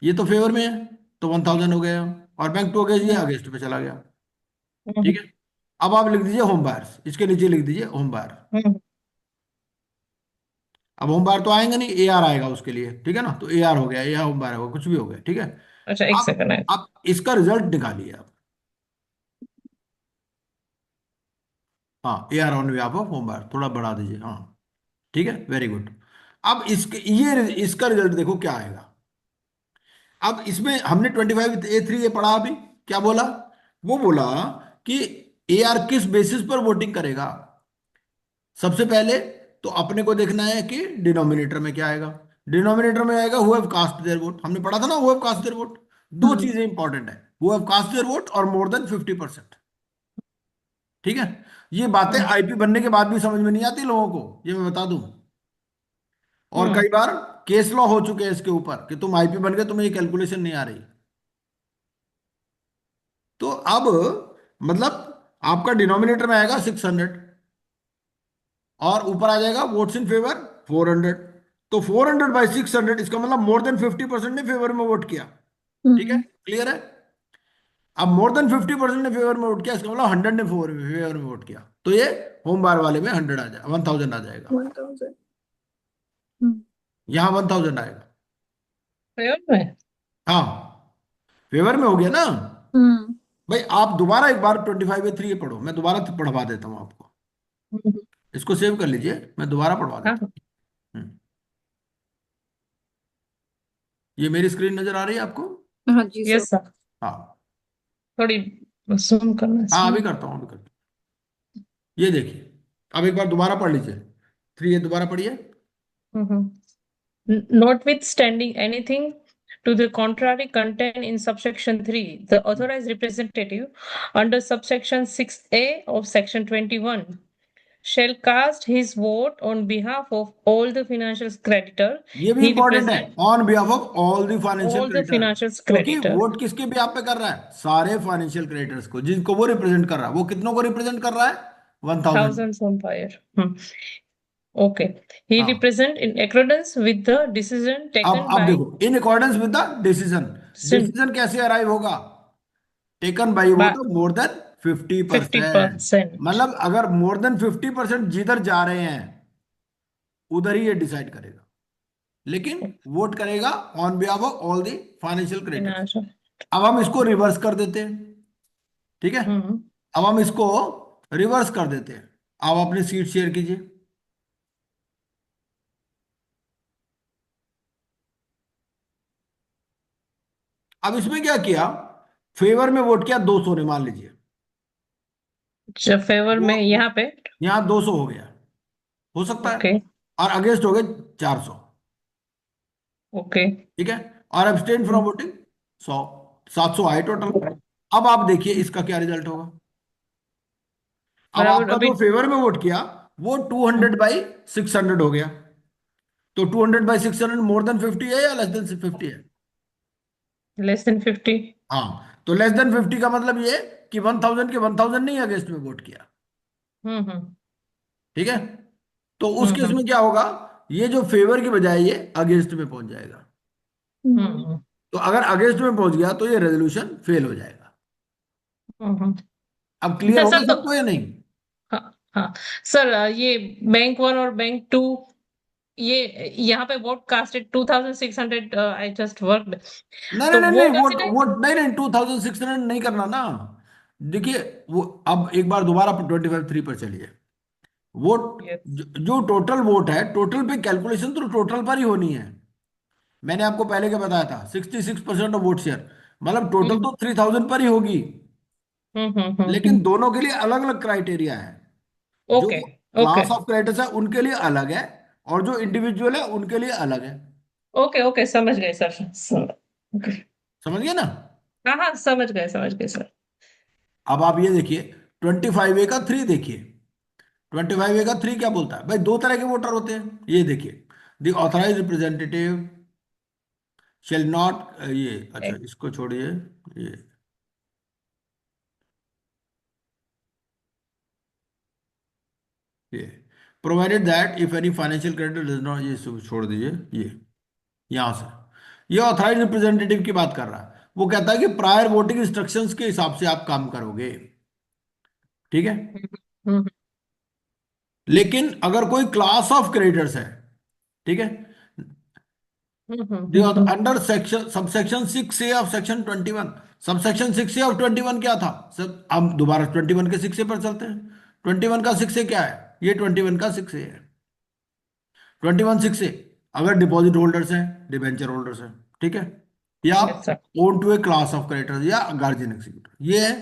ये तो फेवर में है, तो 1000 हो गया। और बैंक टू अगेंस्ट, ये अगेंस्ट पे चला गया। ठीक है। अब आप लिख दीजिए होम बायर्स, इसके नीचे लिख दीजिए होम बायर। अब होम बायर तो आएंगे नहीं, ए आर आएगा उसके लिए। ठीक है ना, तो ए आर हो गया, ए होम बायर होगा, कुछ भी हो गया। ठीक है। अच्छा, एक अब सेकंड है। आप इसका रिजल्ट निकालिए आप। हाँ, A R on behalf of home buyer, थोड़ा बढ़ा दीजिए। हाँ, ठीक है, वेरी गुड। अब इसका रिजल्ट देखो क्या आएगा। अब इसमें हमने 25A3 ये पढ़ा अभी, क्या बोला, वो बोला कि ए आर किस बेसिस पर वोटिंग करेगा। सबसे पहले तो अपने को देखना है कि डिनोमिनेटर में क्या आएगा। डिनोमिनेटर में आएगा who have cast their vote, हमने पढ़ा था ना, who have cast their vote. दो चीजें इंपॉर्टेंट है, who have cast their vote और मोर देन 50%। ठीक है। ये बातें आईपी बनने के बाद भी समझ में नहीं आती लोगों को, ये मैं बता दूं। और कई बार केस लॉ हो चुके हैं इसके ऊपर कि तुम आईपी बन गए, तुम्हें ये कैलकुलेशन नहीं आ रही। तो अब मतलब आपका डिनोमिनेटर में आएगा 600 और ऊपर आ जाएगा वोट्स इन फेवर 400। तो 400/600, इसका मतलब मोर देन 50% ने फेवर में वोट किया। ठीक है, क्लियर है। अब मोर देन 50% ने फेवर में वोट किया, इसका मतलब 100 ने फेवर में वोट किया, तो ये होम बार वाले में 100 आ जाएगा, 1000 आ जाएगा। 1000। यहाँ 1000 आएगा। फेवर में। हाँ, फेवर में हो गया ना। हम्म भाई आप दोबारा एक बार 25A3 पढ़ो, मैं दोबारा पढ़वा देता हूँ आपको। हम्म, इसको सेव कर लीजिए, मैं दोबारा पढ़वा हाँ, देता हूँ। ये मेरी स्क्रीन नजर आ रही है आपको? हाँ जी सर। Yes sir. हाँ। थोड़ी जूम करना हाँ, चाहिए। अभी करता हूँ, अभी करता हूँ। ये देखिए, अब एक बार दोबारा पढ़ लीजिए, 3 ये दोबारा पढ़िए। Notwithstanding anything to the contrary contained in subsection 3, the authorized representative under subsection 6A of section 21 shall cast his vote on behalf of all the financial creditor ये भी he इंपॉर्टेंट है, represents, on behalf of all the financial all the creditor. financial क्योंकि creditor. वोट किसके बिहाफ पे कर रहा है, सारे फाइनेंशियल क्रेडिटर्स को, जिनको वो रिप्रेजेंट कर रहा है। वो कितनों को रिप्रेजेंट कर रहा है? 1000। Thousands umpire. Okay. He हाँ, represent in accordance with the decision taken अब by देखो, in accordance with the decision. Decision कैसे अराइव होगा? Taken by by vote more than 50%। 50%. मतलब अगर मोर देन 50% जिधर जा रहे हैं उधर ही ये डिसाइड करेगा, लेकिन वोट करेगा on behalf of all the financial creditors. Financial. अब हम इसको रिवर्स कर देते हैं। ठीक है। हम्म अब हम इसको रिवर्स कर देते हैं। आप अपनी सीट शेयर कीजिए। अब इसमें क्या किया, फेवर में वोट किया 200 ने, मान लीजिए जब फेवर वो में यहाँ पे। यहाँ 200 हो गया, हो सकता है। ओके और अगेंस्ट हो गए 400। ओके। ठीक है। और एब्सटेन फ्रॉम वोटिंग 100, 700 आए टोटल। अब आप देखिए इसका क्या रिजल्ट होगा। अब बराबर आपका अभी। जो फेवर में वोट किया वो 200/600 हो गया। तो 200/600 मोर देन 50 है या लेस देन 50 है? Less than 50। हाँ, तो लेस देन 50 का मतलब ये कि 1000 के 1000 नहीं अगेंस्ट में वोट किया। हम्म। ठीक है। तो उस केस में क्या होगा, ये जो फेवर की बजाय ये अगेंस्ट में पहुंच जाएगा। हम्म तो अगर अगेंस्ट में पहुंच गया तो ये रेजोल्यूशन फेल हो जाएगा। हम्म। अब क्लियर सर होगा तो सबको या नहीं? हाँ हाँ सर, ये बैंक वन और बैंक टू, ये यहाँ पे vote casted 2600, I just worked. नहीं नहीं तो नहीं वो नहीं, वोट कंसिडर। वोट नहीं नहीं, 2600 नहीं करना ना। देखिए वो, अब एक बार दोबारा 25(3) पर चलिए। Vote yes. जो टोटल वोट है, टोटल पे कैलकुलेशन तो टोटल पर ही होनी है। मैंने आपको पहले क्या बताया था, 66% ऑफ वोट शेयर, मतलब टोटल हम्म तो 3000 पर ही होगी। लेकिन हम्म। दोनों के लिए अलग अलग क्राइटेरिया है। जो okay okay. Class of criteria है उनके लिए अलग है, और जो इंडिविजुअल है उनके लिए अलग है। ओके ओके, समझ गए सर। ओके। समझ गए ना? हाँ हाँ, समझ गए सर। अब आप ये देखिए, 25A का 3 देखिए। 25A का 3 क्या बोलता है भाई? दो तरह के वोटर होते हैं, ये देखिए। The authorise representative shall not, ये अच्छा इसको छोड़िए, ये ये provided that if any financial creditor does not, ये सब छोड़ दीजिए, ये यहां से ये ऑथराइज रिप्रेजेंटेटिव की बात कर रहा है। वो कहता है कि प्रायर वोटिंग इंस्ट्रक्शंस के हिसाब से आप काम करोगे, ठीक है। हम्म लेकिन अगर कोई क्लास ऑफ क्रेडिटर्स है, ठीक है, under section subsection 6A of section 21। Subsection 6A of 21 क्या था सब? हम दोबारा 21 के 6A पर चलते हैं। 21 का 6A क्या है? ये 21 का 6A है। 21(6)(a), अगर डिपॉजिट होल्डर्स हैं, डिबेंचर होल्डर्स हैं, ठीक है, या yes sir. Own to a class of creditors या गार्जियन एग्जीक्यूटिव, ये है,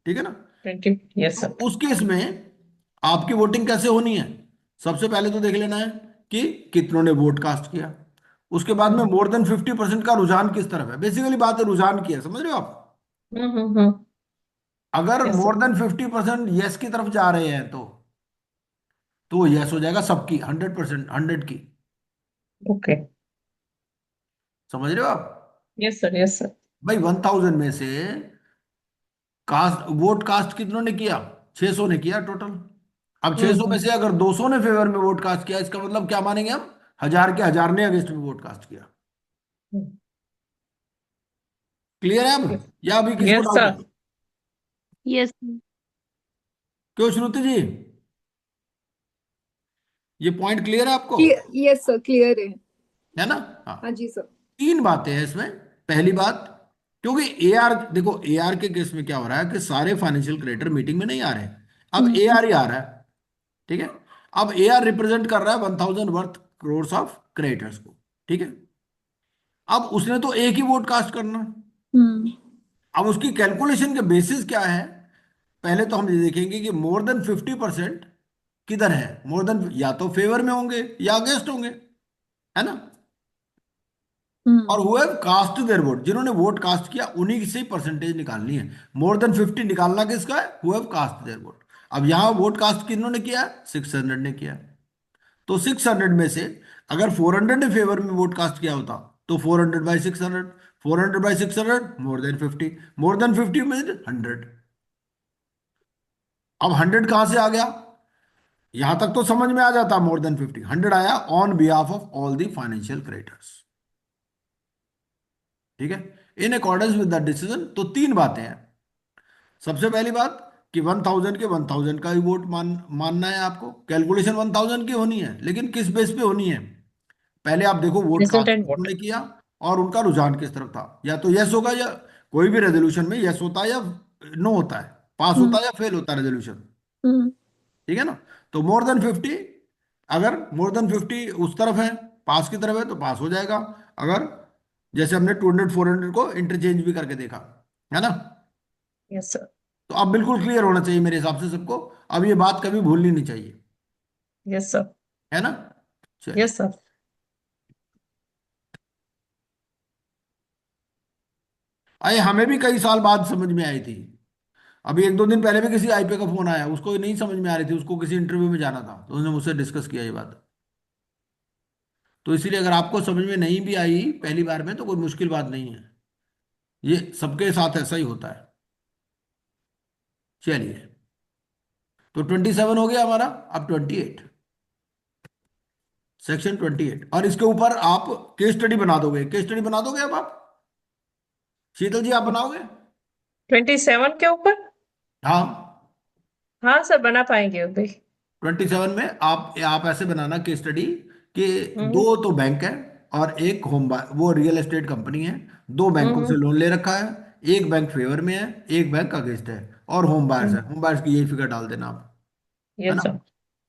ठीक है ना। 20, यस तो सर। उस केस में आपकी वोटिंग कैसे होनी है? सबसे पहले तो देख लेना है कि कितनों ने वोट कास्ट किया। उसके बाद में मोर देन 50% का रुझान किस तरफ है। बेसिकली बात है रुझान की है, समझ रहे हो आप? हम्म। अगर यस सर। मोर देन 50% यस की तरफ जा रहे हैं तो यस हो जाएगा सबकी, 100%, 100 की। ओके। समझ रहे हो आप? Yes sir, yes sir. भाई 1000 में से वोट कास्ट कितनों ने किया? 600 ने किया टोटल। अब 600 में हम्म। से अगर 200 ने फेवर में वोट कास्ट किया, इसका मतलब क्या मानेंगे हम? 1000 के 1000 ने अगेंस्ट में वोट कास्ट किया। क्लियर है अब, या अभी किसी को यस डाउट सर। है? Yes. क्यों श्रुति जी, ये पॉइंट क्लियर है आपको? यस सर, क्लियर है ना? हाँ। हाँ जी सर। तीन बातें हैं इसमें। पहली बात, क्योंकि एआर, देखो एआर के केस में क्या हो रहा है कि सारे फाइनेंशियल क्रेडिटर मीटिंग में नहीं आ रहे हैं, अब हम्म एआर ही आ रहा है, ठीक है। अब एआर रिप्रेजेंट कर रहा है 1000 वर्थ करोड़ ऑफ क्रेडिटर्स को, ठीक है। अब उसने तो एक ही वोट कास्ट करना है। हम्म अब उसकी कैलकुलेशन के बेसिस क्या है? पहले तो हम ये देखेंगे कि मोर देन 50% किधर है। मोर देन या तो फेवर में होंगे या अगेंस्ट होंगे, है ना। और हम्म हुएव कास्ट देयर वोट, जिन्होंने वोट कास्ट किया उन्हीं से परसेंटेज निकालनी है। मोर देन 50 निकालना किसका है? हुएव कास्ट देयर वोट। अब यहां वोट कास्ट किन्होंने किया है? 600 ने किया है। तो 600 में से अगर 400 ने फेवर में वोट कास्ट किया होता तो 400/600, 400/600 मोर देन 50, मोर देन 50 में 100। अब 100 कहां से आ गया? यहां तक तो समझ में आ जाता, मोर देन 50, 100 आया on behalf of all the financial creditors, ठीक है, in accordance with the decision. तो तीन बातें हैं। सबसे पहली बात कि 1000 के 1000 का ही वोट मानना है आपको। कैलकुलेशन 1000 की होनी है, लेकिन किस बेस पे होनी है? पहले आप देखो वोट कास्ट प्रेसिडेंट वोट। किसने किया और उनका रुझान किस तरफ था। या तो यस होगा, या कोई भी रेजोल्यूशन में यस होता है या नो होता है, पास हम्म होता है या फेल होता है रेजोल्यूशन, हम्म ठीक है ना। तो मोर देन 50, अगर मोर देन 50 उस तरफ है, पास की तरफ है, तो पास हो जाएगा। अगर जैसे हमने 200 400 को इंटरचेंज भी करके देखा, है ना। Yes sir. तो अब बिल्कुल क्लियर होना चाहिए मेरे हिसाब से सबको। अब ये बात कभी भूलनी नहीं चाहिए, यस सर। है ना। चलिए, यस सर। आए हमें भी कई साल बाद समझ में आई थी। अभी 1 2 दिन पहले भी किसी आईपी का फोन आया, उसको नहीं समझ में आ रही थी, उसको किसी इंटरव्यू में जाना था, तो उसने मुझसे डिस्कस किया ये बात। तो इसीलिए अगर आपको समझ में नहीं भी आई पहली बार में तो कोई मुश्किल बात नहीं है, ये सबके साथ ऐसा ही होता है। चलिए, तो 27 हो गया हमारा। अब 28, सेक्शन 28, और इसके ऊपर आप केस स्टडी बना दोगे। केस स्टडी बना दोगे अब आप, शीतल जी, आप बनाओगे? 27 के ऊपर। हाँ। हाँ सर, बना पाएंगे अभी। 27 में आप ऐसे बनाना केस स्टडी कि हम्म दो तो बैंक है और एक वो रियल एस्टेट कंपनी है। दो बैंकों से हम्म लोन ले रखा है, एक बैंक फेवर में है, एक बैंक अगेंस्ट है, और होम बायर्स है। होम बायर्स की यही फिगर डाल देना आप, है यस ना। सर।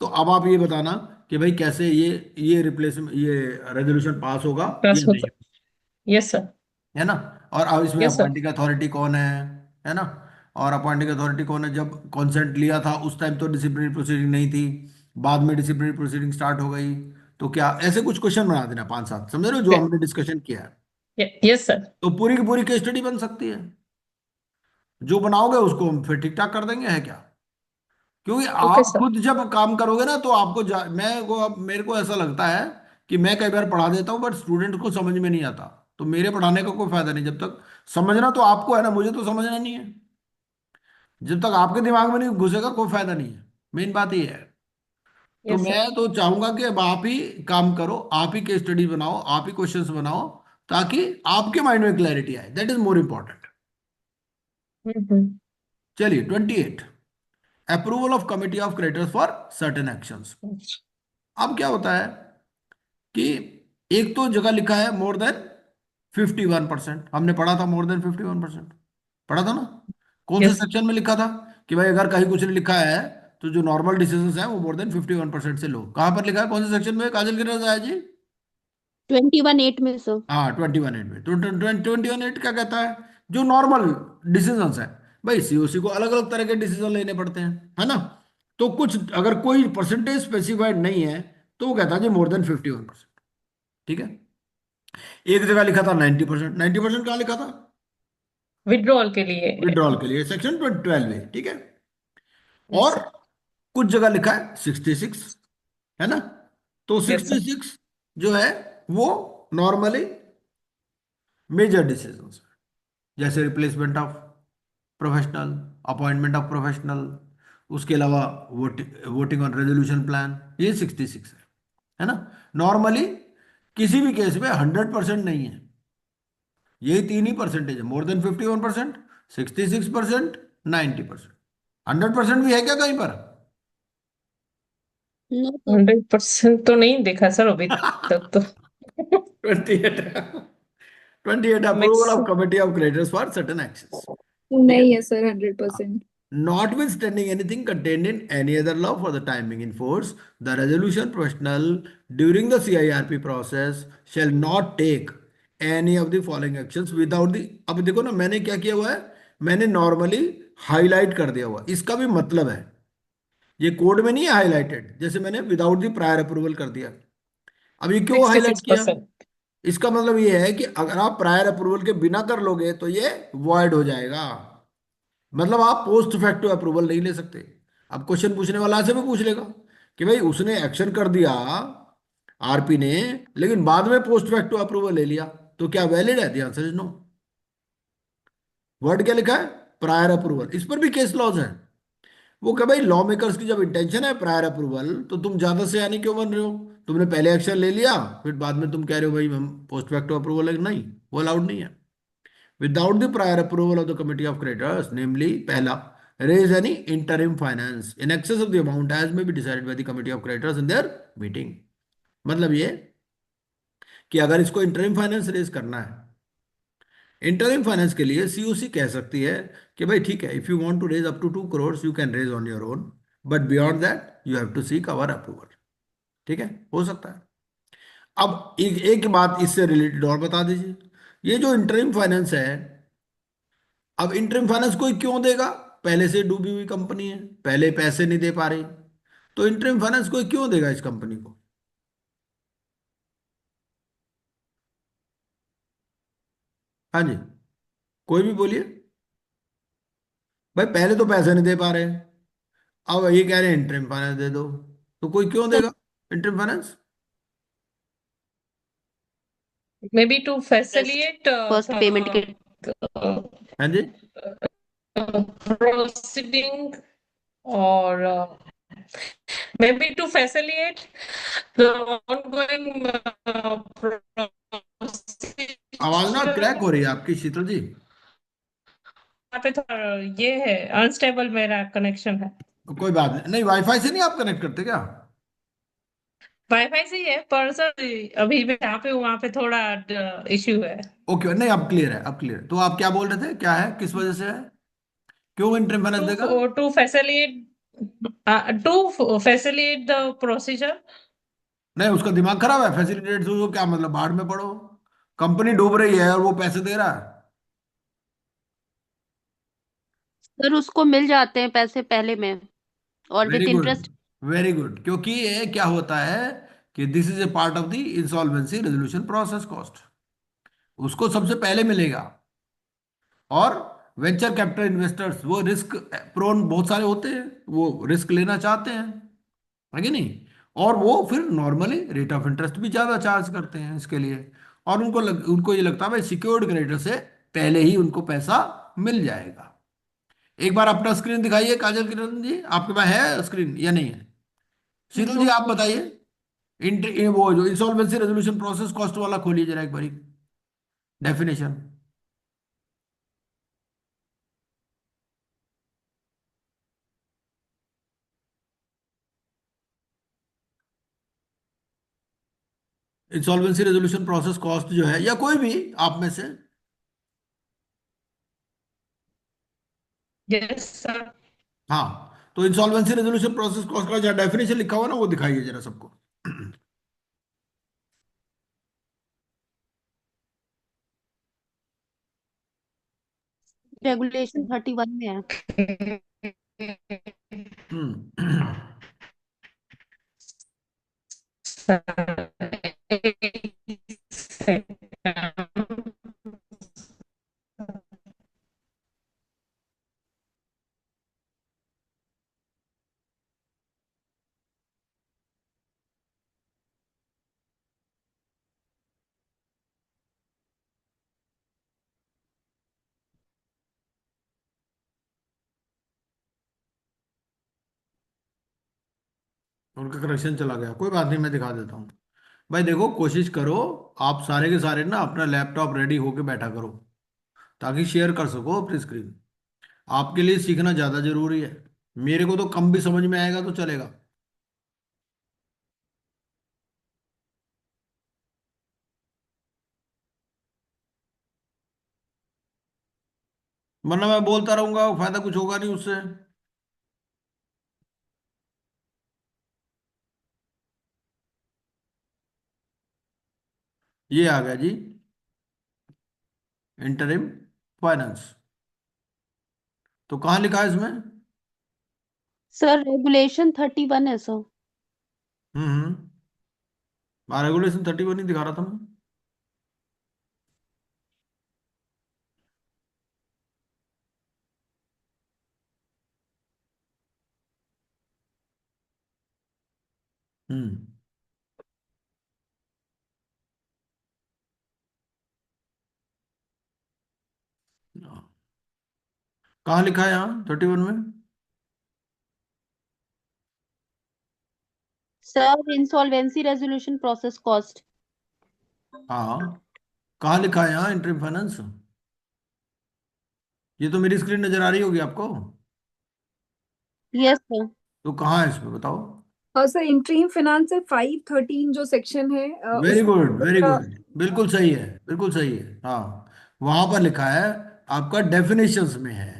तो अब आप ये बताना कि भाई कैसे ये रिप्लेसमेंट, ये रेजोल्यूशन पास होगा या ट्रांसफर नहीं, सर। Yes sir. है ना। और अब इसमें यस सर। अपॉइंटिंग अथॉरिटी कौन है ना। और अपॉइंटिंग अथॉरिटी कौन है? जब कॉन्सेंट लिया था उस टाइम तो डिसिप्लिनरी प्रोसीडिंग नहीं थी, बाद में डिसिप्लिनरी प्रोसीडिंग स्टार्ट हो गई, तो क्या ऐसे कुछ क्वेश्चन बना देना 5-7, समझ रहे हो, जो हमने डिस्कशन किया है। Yes sir. तो पूरी की पूरी केस स्टडी बन सकती है। जो बनाओगे उसको हम फिर ठीक ठाक कर देंगे, है क्या। क्योंकि ओके आप सर। खुद जब काम करोगे ना तो आपको मैं को अब मेरे को ऐसा लगता है कि मैं कई बार पढ़ा देता हूँ बट स्टूडेंट को समझ में नहीं आता। तो मेरे पढ़ाने का कोई फायदा नहीं, जब तक समझना तो आपको है ना, मुझे तो समझना नहीं है। जब तक आपके दिमाग में नहीं घुसेगा कोई फायदा नहीं है। मेन बात ये है। तो यस मैं सर। तो चाहूंगा कि अब आप ही काम करो, आप ही केस स्टडी बनाओ, आप ही क्वेश्चंस बनाओ, ताकि आपके माइंड में क्लैरिटी आए, दैट इज मोर इंपॉर्टेंट। हम्म। चलिए 28, approval of committee of creditors for certain actions. अब क्या होता है कि एक तो जगह लिखा है मोर देन 51%, हमने पढ़ा था मोर देन 51%, पढ़ा था ना। कौन से यस। सेक्शन में लिखा था कि भाई अगर कहीं कुछ नहीं लिखा है तो जो नॉर्मल डिसीजंस है वो मोर देन 51% से लो, कहाँ पर लिखा है, कौन से सेक्शन में, काजल गिरज आया जी। 21(8) में सर। हाँ 21(8) में। तो 21(8) क्या कहता है, जो नॉर्मल डिसीजंस है, भाई सीओसी को अलग अलग तरह के डिसीजन लेने पड़ते हैं, है ना। तो कुछ अगर कोई परसेंटेज स्पेसिफाइड नहीं है तो वो कहता है जी मोर देन 51%। ठीक है। एक जगह लिखा था 90%, 90% कहाँ लिखा था, विड्रॉल के लिए। विड्रॉल के लिए सेक्शन 12 है, ठीक है। यस और सर। कुछ जगह लिखा है 66, है ना। तो यस सर। 66 जो है वो नॉर्मली मेजर डिसीजंस, जैसे replacement of professional, appointment of professional, उसके अलावा वोटिंग ऑन रेजोल्यूशन प्लान, ये 66 है ना। नॉर्मली किसी भी केस में 100% नहीं है, यही तीन ही परसेंटेज है, मोर देन 51%, 66%, 90%। 100% भी है क्या कहीं पर। No sir. 100% तो नहीं देखा सर अभी तक तो। 28, 28 approval mix. Of committee of creditors for certain actions. ठीक है। नहीं है sir 100%। Notwithstanding anything contained in any other law for the time being in force, the resolution professional during the CIRP process shall not take any of the following actions without the, अब देखो ना मैंने क्या किया हुआ है, मैंने नॉर्मली हाईलाइट कर दिया हुआ, इसका भी मतलब है, ये कोड में नहीं है हाईलाइटेड, जैसे मैंने विदाउट द प्रायर अप्रूवल कर दिया। अब ये क्यों सिक्सटी हाईलाइट सिक्स किया, परसेंट इसका मतलब ये है कि अगर आप प्रायर अप्रूवल के बिना कर लोगे तो ये वॉइड हो जाएगा। मतलब आप पोस्ट फैक्टो अप्रूवल नहीं ले सकते। अब क्वेश्चन पूछने वाला ऐसे भी पूछ लेगा कि भाई उसने एक्शन कर दिया आरपी ने, लेकिन बाद में पोस्ट फैक्टो अप्रूवल ले लिया, तो क्या वैलिड है, the answer is no. Word क्या लिखा है, प्रायर अप्रूवल, इस पर भी केस लॉज है। वो क्या भाई लॉ मेकर्स की जब इंटेंशन है प्रायर अप्रूवल, तो तुम ज्यादा से यानी क्यों बन रहे हो, तुमने पहले एक्शन ले लिया फिर बाद में तुम कह रहे हो भाई हम पोस्ट फैक्टो अप्रूवल है, नहीं वो अलाउड नहीं है। Without the prior approval of the committee of creditors, namely पहला, raise any interim finance in excess of the amount as may be decided by the committee of creditors in their meeting। मतलब ये कि अगर इसको इंटरिम फाइनेंस रेज करना है, इंटरिम फाइनेंस के लिए सीओसी कह सकती है कि भाई ठीक है, if you want to raise up to 2 crore you can raise on your own, but beyond that you have to seek our approval. ठीक है, हो सकता है। अब एक बात इससे रिलेटेड और बता दीजिए, ये जो इंटरिम फाइनेंस है, अब इंटरिम फाइनेंस कोई क्यों देगा, पहले से डूबी हुई कंपनी है, पहले पैसे नहीं दे पा रही, तो इंटरिम फाइनेंस कोई क्यों देगा इस कंपनी को। हाँ जी, कोई भी बोलिए। भाई पहले तो पैसे नहीं दे पा रहे हैं, अब ये कह रहे हैं इंटरिम फाइनेंस दे दो, तो कोई क्यों सर देगा interim finance. Maybe to first facilitate first payment के। हाँ जी। प्रोसीडिंग और maybe to facilitate the ongoing आवाज ना procedure। क्रैक हो रही है आपकी शीतल जी। यहाँ पे थोड़ा ये है, अनस्टेबल मेरा कनेक्शन है। कोई बात नहीं, नहीं वाईफाई से नहीं आप कनेक्ट करते क्या। वाईफाई से ही है पर सर अभी मैं जहाँ पे हूँ वहां पे थोड़ा इश्यू है। ओके, नहीं अब क्लियर है, अब क्लियर है। तो आप क्या बोल रहे थे, क्या है, किस वजह से है, क्यों इंटरिम फाइनेंस देगा। To to facilitate the procedure. नहीं उसका दिमाग खराब है, फैसिलिटेट तो क्या मतलब, बाढ़ में पड़ो, कंपनी डूब रही है और वो पैसे दे रहा है। सर उसको मिल जाते हैं पैसे पहले में, और very with good, interest. Very good, क्योंकि ये क्या होता है कि this is a part of the insolvency resolution process cost, उसको सबसे पहले मिलेगा। और वेंचर कैपिटल इन्वेस्टर्स वो रिस्क प्रोन बहुत सारे होते हैं, वो रिस्क लेना चाहते हैं, है कि नहीं, और वो फिर नॉर्मली रेट ऑफ इंटरेस्ट भी ज्यादा चार्ज करते हैं इसके लिए। और उनको ये लगता है भाई सिक्योर्ड क्रेडिटर से पहले ही उनको पैसा मिल जाएगा। एक बार अपना स्क्रीन दिखाइए काजल किरण जी, आपके पास है स्क्रीन या नहीं है? शीतल जी आप बताइए, वो जो इंसॉल्वेंसी रेजोल्यूशन प्रोसेस कॉस्ट वाला खोलिए जरा एक बारी definition. Insolvency resolution process cost जो है, या कोई भी आप में से। Yes sir. हाँ, तो इंसॉल्वेंसी रेजोल्यूशन प्रोसेस कॉस्ट का जो डेफिनेशन लिखा हुआ ना वो दिखाइए जरा सबको। रेगुलेशन 31 में है। हम्म। उनका करेक्शन चला गया, कोई बात नहीं, मैं दिखा देता हूँ। भाई देखो, कोशिश करो आप सारे के सारे ना अपना लैपटॉप रेडी होके बैठा करो, ताकि शेयर कर सको अपनी स्क्रीन। आपके लिए सीखना ज़्यादा जरूरी है, मेरे को तो कम भी समझ में आएगा तो चलेगा। वरना मैं बोलता रहूंगा, फायदा कुछ होगा नहीं उससे। ये आ गया जी, इंटरिम फाइनेंस। तो कहाँ लिखा है इसमें? सर रेगुलेशन 31 है सर। रेगुलेशन 31 ही दिखा रहा था मैं। हम्म। कहाँ लिखा है यहाँ 31 में? Sir insolvency resolution process cost. हाँ, कहाँ लिखा है यहाँ इंटरिम फाइनेंस? ये तो मेरी स्क्रीन नजर आ रही होगी आपको। Yes sir. तो कहाँ है इसमें बताओ। और सर इंट्रीम फाइनेंस 513 जो सेक्शन है वेरी उसमें गुड, वेरी थोड़ा। गुड, बिल्कुल सही है, बिल्कुल सही है। हाँ, वहां पर लिखा है, आपका डेफिनेशंस में है।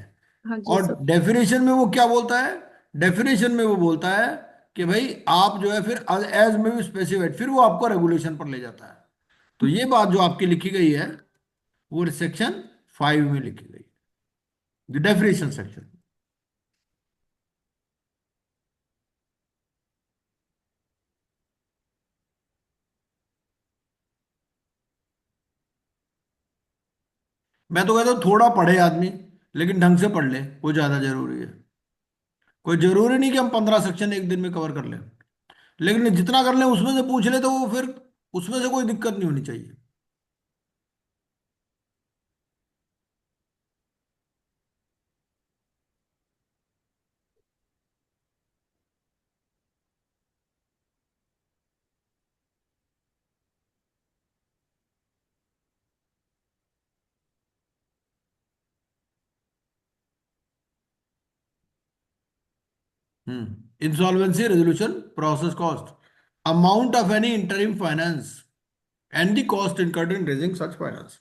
हाँ जी और सर। डेफिनेशन में वो क्या बोलता है? डेफिनेशन में वो बोलता है कि भाई आप जो है फिर एज में भी स्पेसिफाइड, फिर वो आपको रेगुलेशन पर ले जाता है। तो ये बात जो आपकी लिखी गई है वो सेक्शन 5 में लिखी गई है, डेफिनेशन सेक्शन। मैं तो कहता हूँ थोड़ा पढ़े आदमी, लेकिन ढंग से पढ़ ले, वो ज्यादा जरूरी है। कोई जरूरी नहीं कि हम 15 सेक्शन एक दिन में कवर कर लें, लेकिन जितना कर लें उसमें से पूछ ले तो वो फिर उसमें से कोई दिक्कत नहीं होनी चाहिए। Insolvency resolution process cost, amount of any interim finance and the cost incurred in raising such finance.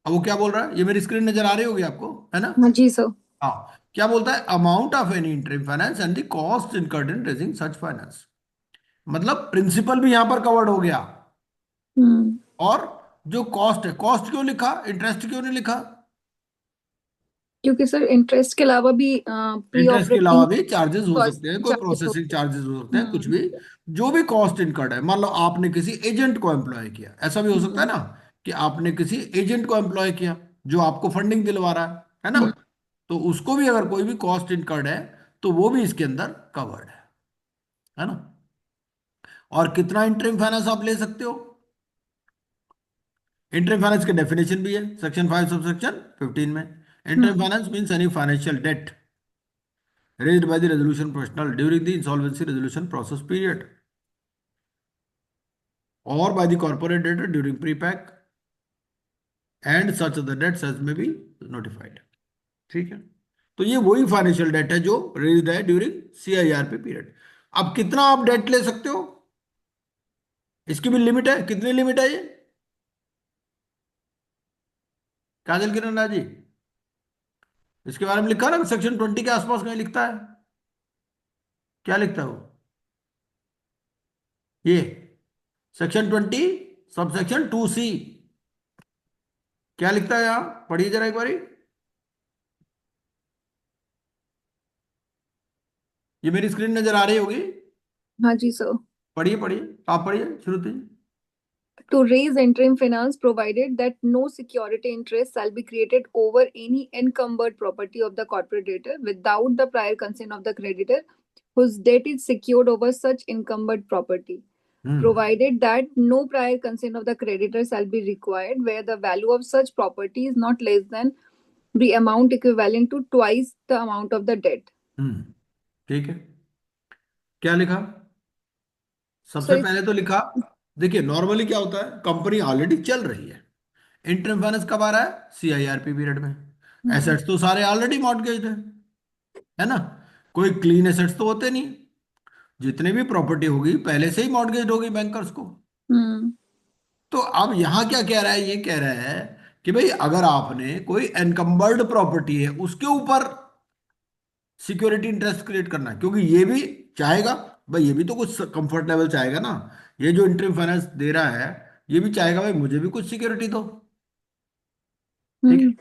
अब वो क्या बोल रहा है, ये मेरी स्क्रीन नजर आ रही होगी आपको, है ना? हाँ जी सर। हाँ, क्या बोलता है? Amount of any interim finance and the cost incurred in raising such finance. मतलब प्रिंसिपल भी यहां पर कवर्ड हो गया, हम्म। और जो कॉस्ट है, कॉस्ट क्यों लिखा, इंटरेस्ट क्यों नहीं लिखा? क्योंकि सर इंटरेस्ट के अलावा भी प्री इंटरेस्ट के अलावा ऑपरेटिंग भी चार्जेस हो कॉस्ट सकते हैं, कोई चार्जेस प्रोसेसिंग होते चार्जेस हो सकते हैं। हैं, कुछ भी जो भी कॉस्ट इनकर्ड है। मान लो आपने किसी एजेंट को एम्प्लॉय किया, ऐसा भी हो सकता है हम्म ना कि आपने किसी एजेंट को एम्प्लॉय किया जो आपको फंडिंग दिलवा रहा है ना, हम्म तो उसको भी अगर कोई भी कॉस्ट इनकर्ड है तो वो भी इसके अंदर कवर्ड है ना। और कितना इंटरिम फाइनेंस आप ले सकते हो? इंटरिम फाइनेंस की डेफिनेशन भी है सेक्शन 5 सब सेक्शन 15 में। Interim hmm finance means any financial debt raised by the resolution professional during the insolvency resolution process period or by the corporate debtor during pre-pack and such other debts as may be notified। ठीक है, तो ये वही फाइनेंशियल डेट है जो रेज्ड है ड्यूरिंग CIRP पीरियड। अब कितना आप डेट ले सकते हो, इसकी भी लिमिट है। कितनी लिमिट है ये काजल किरण राज जी? इसके बारे में लिखा ना सेक्शन 20 के आसपास कहीं लिखता है? क्या लिखता है वो? ये सेक्शन 20 सब सेक्शन 2C क्या लिखता है यहाँ? पढ़िए जरा एक बारी। ये मेरी स्क्रीन नजर आ रही होगी, हाँ जी सर। पढ़िए पढ़िए, आप पढ़िए श्रुति। To raise interim finance provided that no security interest shall be created over any encumbered property of the corporate debtor without the prior consent of the creditor whose debt is secured over such encumbered property, hmm provided that no prior consent of the creditor shall be required where the value of such property is not less than the amount equivalent to twice the amount of the debt. हम्म ठीक है, क्या लिखा? सबसे So पहले तो लिखा, देखिए नॉर्मली क्या होता है, कंपनी ऑलरेडी चल रही है, इंटरम फाइनेंस कब आ रहा है? CIRP पीरियड में। hmm, एसेट्स तो सारे ऑलरेडी मॉर्टगेज्ड है ना, कोई क्लीन एसेट्स तो होते नहीं। जितने भी प्रॉपर्टी होगी पहले से ही मॉर्टगेज्ड होगी बैंकर्स को। hmm, तो अब यहां क्या कह रहा है, ये कह रहा है कि भाई अगर आपने कोई एनकम्बर्ड प्रॉपर्टी है उसके ऊपर सिक्योरिटी इंटरेस्ट क्रिएट करना है, क्योंकि ये भी चाहेगा, भाई ये भी तो कुछ कंफर्ट लेवल चाहेगा ना। ये जो इंटरिम फाइनेंस दे रहा है ये भी चाहेगा भाई मुझे भी कुछ सिक्योरिटी दो। ठीक है, hmm,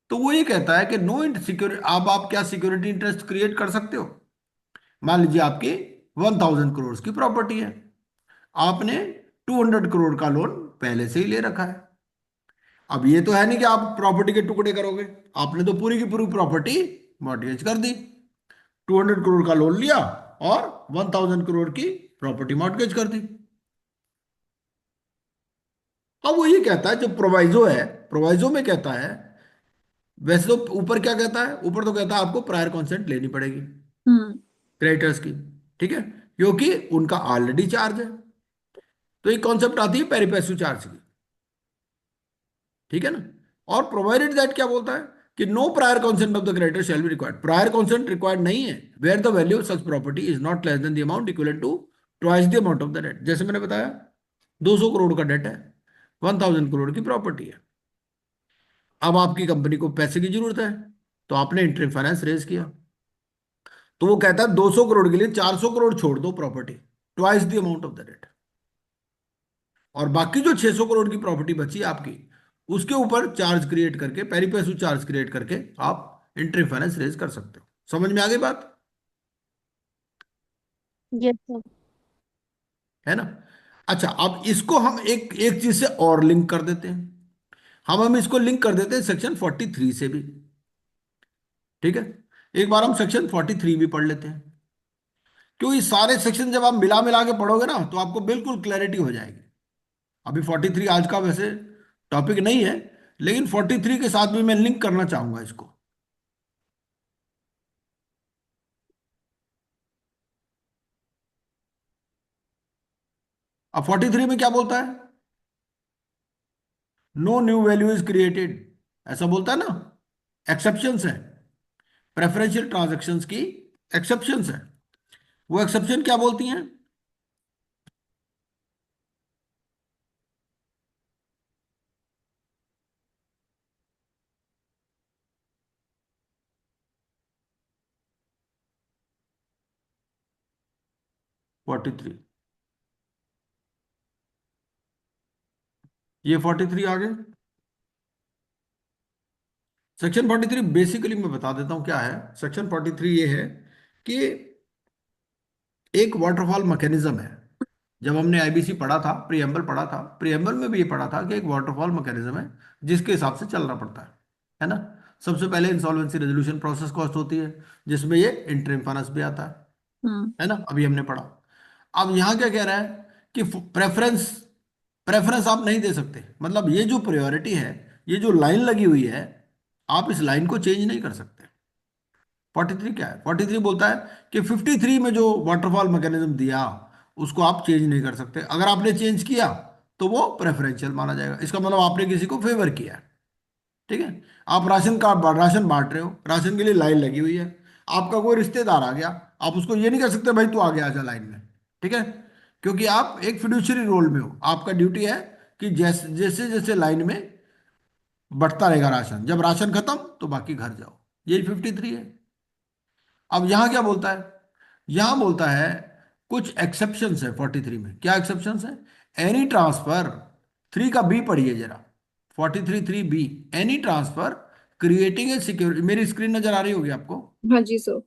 तो वो ये कहता है कि नो सिक्योरिटी, अब आप क्या सिक्योरिटी इंटरेस्ट क्रिएट कर सकते हो? मान लीजिए आपकी 1000 करोड़ की प्रॉपर्टी है, आपने 200 करोड़ का लोन पहले से ही ले रखा है। अब ये तो है नहीं कि आप प्रॉपर्टी के टुकड़े करोगे, आपने तो पूरी की पूरी प्रॉपर्टी मॉर्टगेज कर दी, 200 करोड़ का लोन लिया और 1000 करोड़ की प्रॉपर्टी मॉर्टगेज कर दी। अब वो ये कहता है जो प्रोवाइजो है, प्रोवाइजो में कहता है, वैसे तो ऊपर क्या कहता है, ऊपर तो कहता है आपको प्रायर कंसेंट लेनी पड़ेगी hmm, क्रेडिटर्स की। ठीक है, क्योंकि उनका ऑलरेडी चार्ज है। तो एक कॉन्सेप्ट आती है पेरिपेसू चार्ज की। ठीक है ना, और प्रोवाइडेड दैट क्या बोलता है कि no prior consent of the creditor shall be required. Prior consent required नहीं है where the value of such property is not less than the amount equal to twice the amount of the debt. जैसे मैंने बताया 200 करोड़ का डेट है, 1000 करोड़ की प्रॉपर्टी है। अब आपकी कंपनी को पैसे की जरूरत है तो आपने इंटरिम फाइनेंस रेज किया, तो वो कहता है 200 करोड़ के लिए 400 करोड़ छोड़ दो property, twice the amount of the debt, और बाकी जो 600 करोड़ की प्रॉपर्टी बची आपकी उसके ऊपर चार्ज क्रिएट करके, पेरीपेसू चार्ज क्रिएट करके आप इंटरिम फाइनेंस रेज कर सकते हो। समझ में आ गई बात? Yes, sir. है ना। अच्छा, अब इसको हम एक एक चीज से और लिंक कर देते हैं, हम इसको लिंक कर देते हैं सेक्शन 43 से भी। ठीक है, एक बार हम सेक्शन 43 भी पढ़ लेते हैं, क्योंकि सारे सेक्शन जब आप मिला मिला के पढ़ोगे ना तो आपको बिल्कुल क्लैरिटी हो जाएगी। अभी 43 आज का वैसे टॉपिक नहीं है, लेकिन 43 के साथ भी मैं लिंक करना चाहूंगा इसको। अब 43 में क्या बोलता है? No new value is created, ऐसा बोलता है ना। एक्सेप्शंस है, प्रेफरेंशियल ट्रांजैक्शंस की एक्सेप्शंस है। वो एक्सेप्शन क्या बोलती हैं? फोर्टी थ्री, ये 43 आ गए। सेक्शन 43 बेसिकली मैं बता देता हूं क्या है। सेक्शन 43 ये है कि एक वाटरफॉल मैकेनिज्म है। जब हमने आईबीसी पढ़ा था, प्रीएम्बल पढ़ा था, प्रीएम्बल में भी ये पढ़ा था कि एक वाटरफॉल मैकेनिज्म है जिसके हिसाब से चलना पड़ता है ना। सबसे पहले इंसॉल्वेंसी रेजोल्यूशन प्रोसेस कॉस्ट होती है, जिसमें ये इंटरिम फाइनेंस भी आता हम्म। है ना, अभी हमने पढ़ा। अब यहाँ क्या कह रहा है कि प्रेफरेंस प्रेफरेंस आप नहीं दे सकते, मतलब ये जो प्रायोरिटी है, ये जो लाइन लगी हुई है, आप इस लाइन को चेंज नहीं कर सकते। 43 क्या है? 43 बोलता है कि 53 में जो वाटरफॉल मैकेनिज्म दिया उसको आप चेंज नहीं कर सकते। अगर आपने चेंज किया तो वो प्रेफरेंशियल माना जाएगा। इसका मतलब आपने किसी को फेवर किया है। ठीक है। आप राशन बांट रहे हो, राशन के लिए लाइन लगी हुई है, आपका कोई रिश्तेदार आ गया, आप उसको ये नहीं कर सकते भाई तू आगे आ जा लाइन में। ठीक है। क्योंकि आप एक फिड्यूशियरी रोल में हो, आपका ड्यूटी है कि जैसे जैसे जैसे लाइन में बढ़ता रहेगा राशन, जब राशन खत्म तो बाकी घर जाओ। यही 53 है। अब यहां क्या बोलता है? यहां बोलता है कुछ एक्सेप्शंस है 43 में। क्या एक्सेप्शंस है? एनी ट्रांसफर, 3 का बी पढ़िए जरा, 43 3 B. Any transfer creating a security, मेरी स्क्रीन नजर आ रही होगी आपको। हाँ जी sir.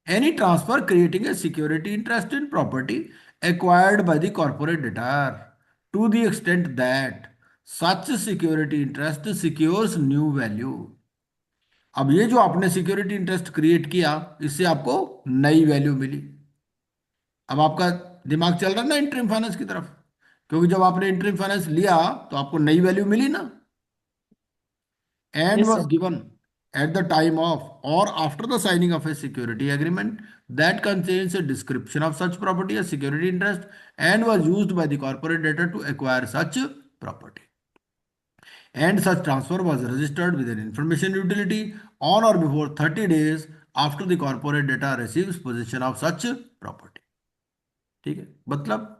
Any transfer creating a security interest in property acquired by the corporate debtor to the extent that such security interest secures new value। अब ये जो आपने सिक्योरिटी इंटरेस्ट क्रिएट किया, इससे आपको नई वैल्यू मिली। अब आपका दिमाग चल रहा है ना इंटरिम फाइनेंस की तरफ, क्योंकि जब आपने इंटरिम फाइनेंस लिया तो आपको नई वैल्यू मिली ना। And yes was sir. Given at the time of or after the signing of a security agreement that contains a description of such property as security interest and was used by the corporate debtor to acquire such property, and such transfer was registered with an information utility on or before 30 days after the corporate debtor receives possession of such property। ठीक है। मतलब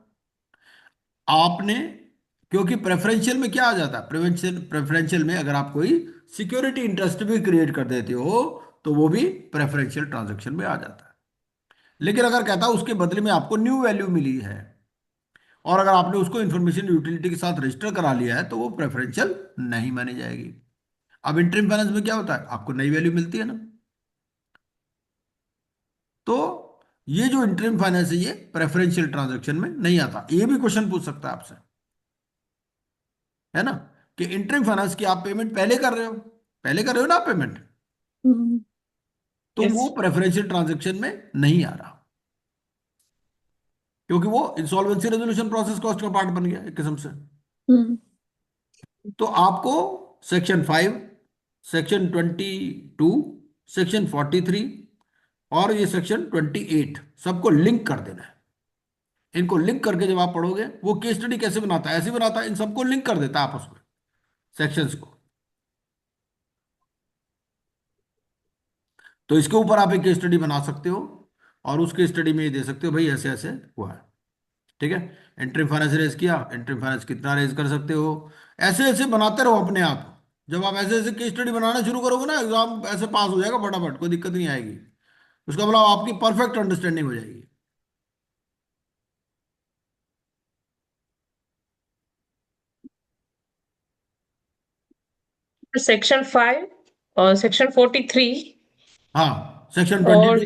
आपने, क्योंकि प्रेफरेंशियल में क्या आ जाता है, प्रेफरेंशियल में अगर आप कोई सिक्योरिटी इंटरेस्ट भी क्रिएट कर देते हो तो वो भी प्रेफरेंशियल ट्रांजैक्शन में आ जाता है। लेकिन अगर कहता है उसके बदले में आपको न्यू वैल्यू मिली है और अगर आपने उसको इंफॉर्मेशन यूटिलिटी के साथ रजिस्टर करा लिया है तो वो प्रेफरेंशियल नहीं मानी जाएगी। अब इंटरिम फाइनेंस में क्या होता है, आपको नई वैल्यू मिलती है ना। तो ये जो इंटरिम फाइनेंस है ये प्रेफरेंशियल ट्रांजैक्शन में नहीं आता। ये भी क्वेश्चन पूछ सकता है आपसे, है ना, कि इंटरिम फाइनेंस की आप पेमेंट पहले कर रहे हो, पहले कर रहे हो ना आप पेमेंट, हम्म। तो यस। वो प्रेफरेंशियल ट्रांजैक्शन में नहीं आ रहा, क्योंकि वो इंसॉल्वेंसी रेजोल्यूशन प्रोसेस कॉस्ट का पार्ट बन गया एक किस्म से। हम्म। तो आपको सेक्शन 5, सेक्शन 22, सेक्शन 43 और ये सेक्शन 28 सबको लिंक कर देना है। इनको लिंक करके जब आप पढ़ोगे, वो केस स्टडी कैसे बनाता है, ऐसे बनाता है, इन सबको लिंक कर देता है आपस में, सेक्शंस को। तो इसके ऊपर आप एक केस स्टडी बना सकते हो और उस केस स्टडी में ये दे सकते हो भाई ऐसे ऐसे हुआ है। ठीक है। एंट्री फाइनेंस रेज किया, एंट्री फाइनेंस कितना रेज कर सकते हो, ऐसे ऐसे बनाते रहो अपने आप। जब आप ऐसे ऐसे केस स्टडी बनाना शुरू करोगे ना, एग्जाम ऐसे पास हो जाएगा फटाफट, कोई दिक्कत नहीं आएगी। उसका मतलब आपकी परफेक्ट अंडरस्टैंडिंग हो जाएगी। सेक्शन 5 और सेक्शन 43 हाँ, सेक्शन 22। और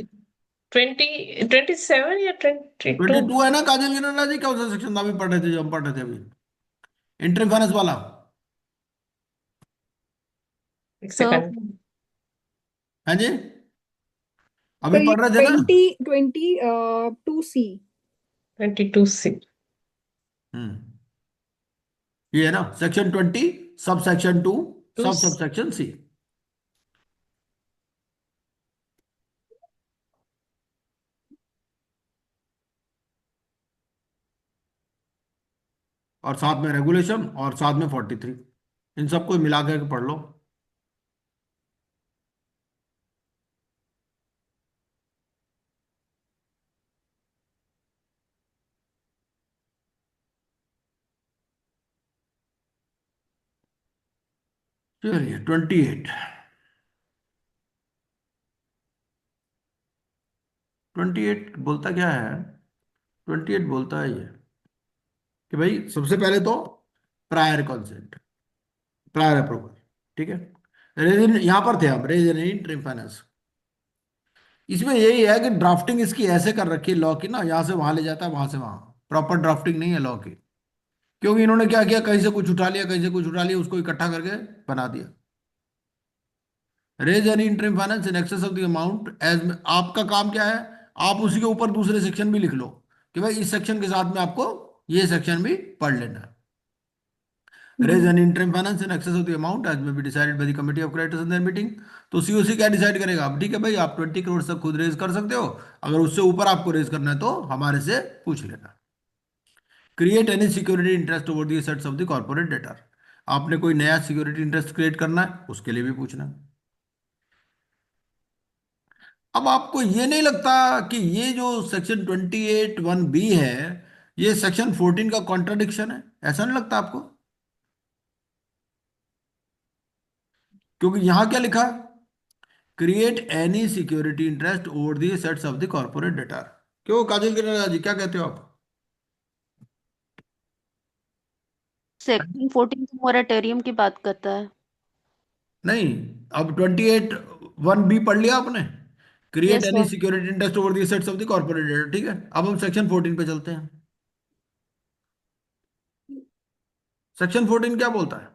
27 या 22। 22 है ना काजल गिरनारा जी, कौन सा सेक्शन था अभी पढ़ रहे थे, जो हम पढ़ रहे थे अभी, एंट्री फाइनेंस वाला। एक सर सेकंड। हाँ जी, अभी सर ये पढ़ रहे थे ना। 2022 सी। 22C। हम्म, ये है ना section 20 sub section 2 to. Sub section 6। और साथ में रेगुलेशन और साथ में 43, इन सबको मिला के पढ़ लो। चलिए 28। 28 बोलता क्या है? 28 बोलता है ये कि भाई सबसे पहले तो प्रायर कंसेंट, प्रायर अप्रूवल। ठीक है। रेज यहां पर थे हम, रेज एनी इंटरिम फाइनेंस। इसमें यही है कि ड्राफ्टिंग इसकी ऐसे कर रखी है लॉ की ना, यहां से वहां ले जाता है, वहां से वहां। प्रॉपर ड्राफ्टिंग नहीं है लॉ की। क्योंकि इन्होंने क्या किया, कहीं से कुछ उठा लिया, कहीं से कुछ उठा लिया, उसको इकट्ठा करके बना दिया। Raise any interim finance in excess of the amount as, आपका काम क्या है, आप उसी के ऊपर दूसरे सेक्शन भी लिख लो कि भाई इस सेक्शन के साथ में आपको ये सेक्शन भी पढ़ लेना है। Raise an interim finance in excess of the amount as may be decided by the committee of creditors in their meeting. तो सीओसी क्या डिसाइड करेगा, अब ठीक है भाई आप 20 करोड़ तक खुद रेज कर सकते हो, अगर उससे ऊपर आपको रेज करना है तो हमारे से पूछ लेना। Create any security interest over the assets of the corporate debtor, आपने कोई नया सिक्योरिटी इंटरेस्ट क्रिएट करना है उसके लिए भी पूछना है। अब आपको ये नहीं लगता कि ये जो सेक्शन 28(1)(b) है, ये सेक्शन 14 का कॉन्ट्राडिक्शन है, ऐसा नहीं लगता आपको? क्योंकि यहां क्या लिखा, create any security interest over the sets of the corporate debtor. क्यों काजल गिरिराज जी, क्या कहते हो आप? सेक्शन 14 तो मोरेटोरियम की बात करता है। नहीं, अब 28(1)(b) पढ़ लिया आपने, create yes any sir. Security interest over the sets of the corporate debtor, ठीक है। अब हम सेक्शन 14 पे चलते हैं। सेक्शन 14 क्या बोलता है?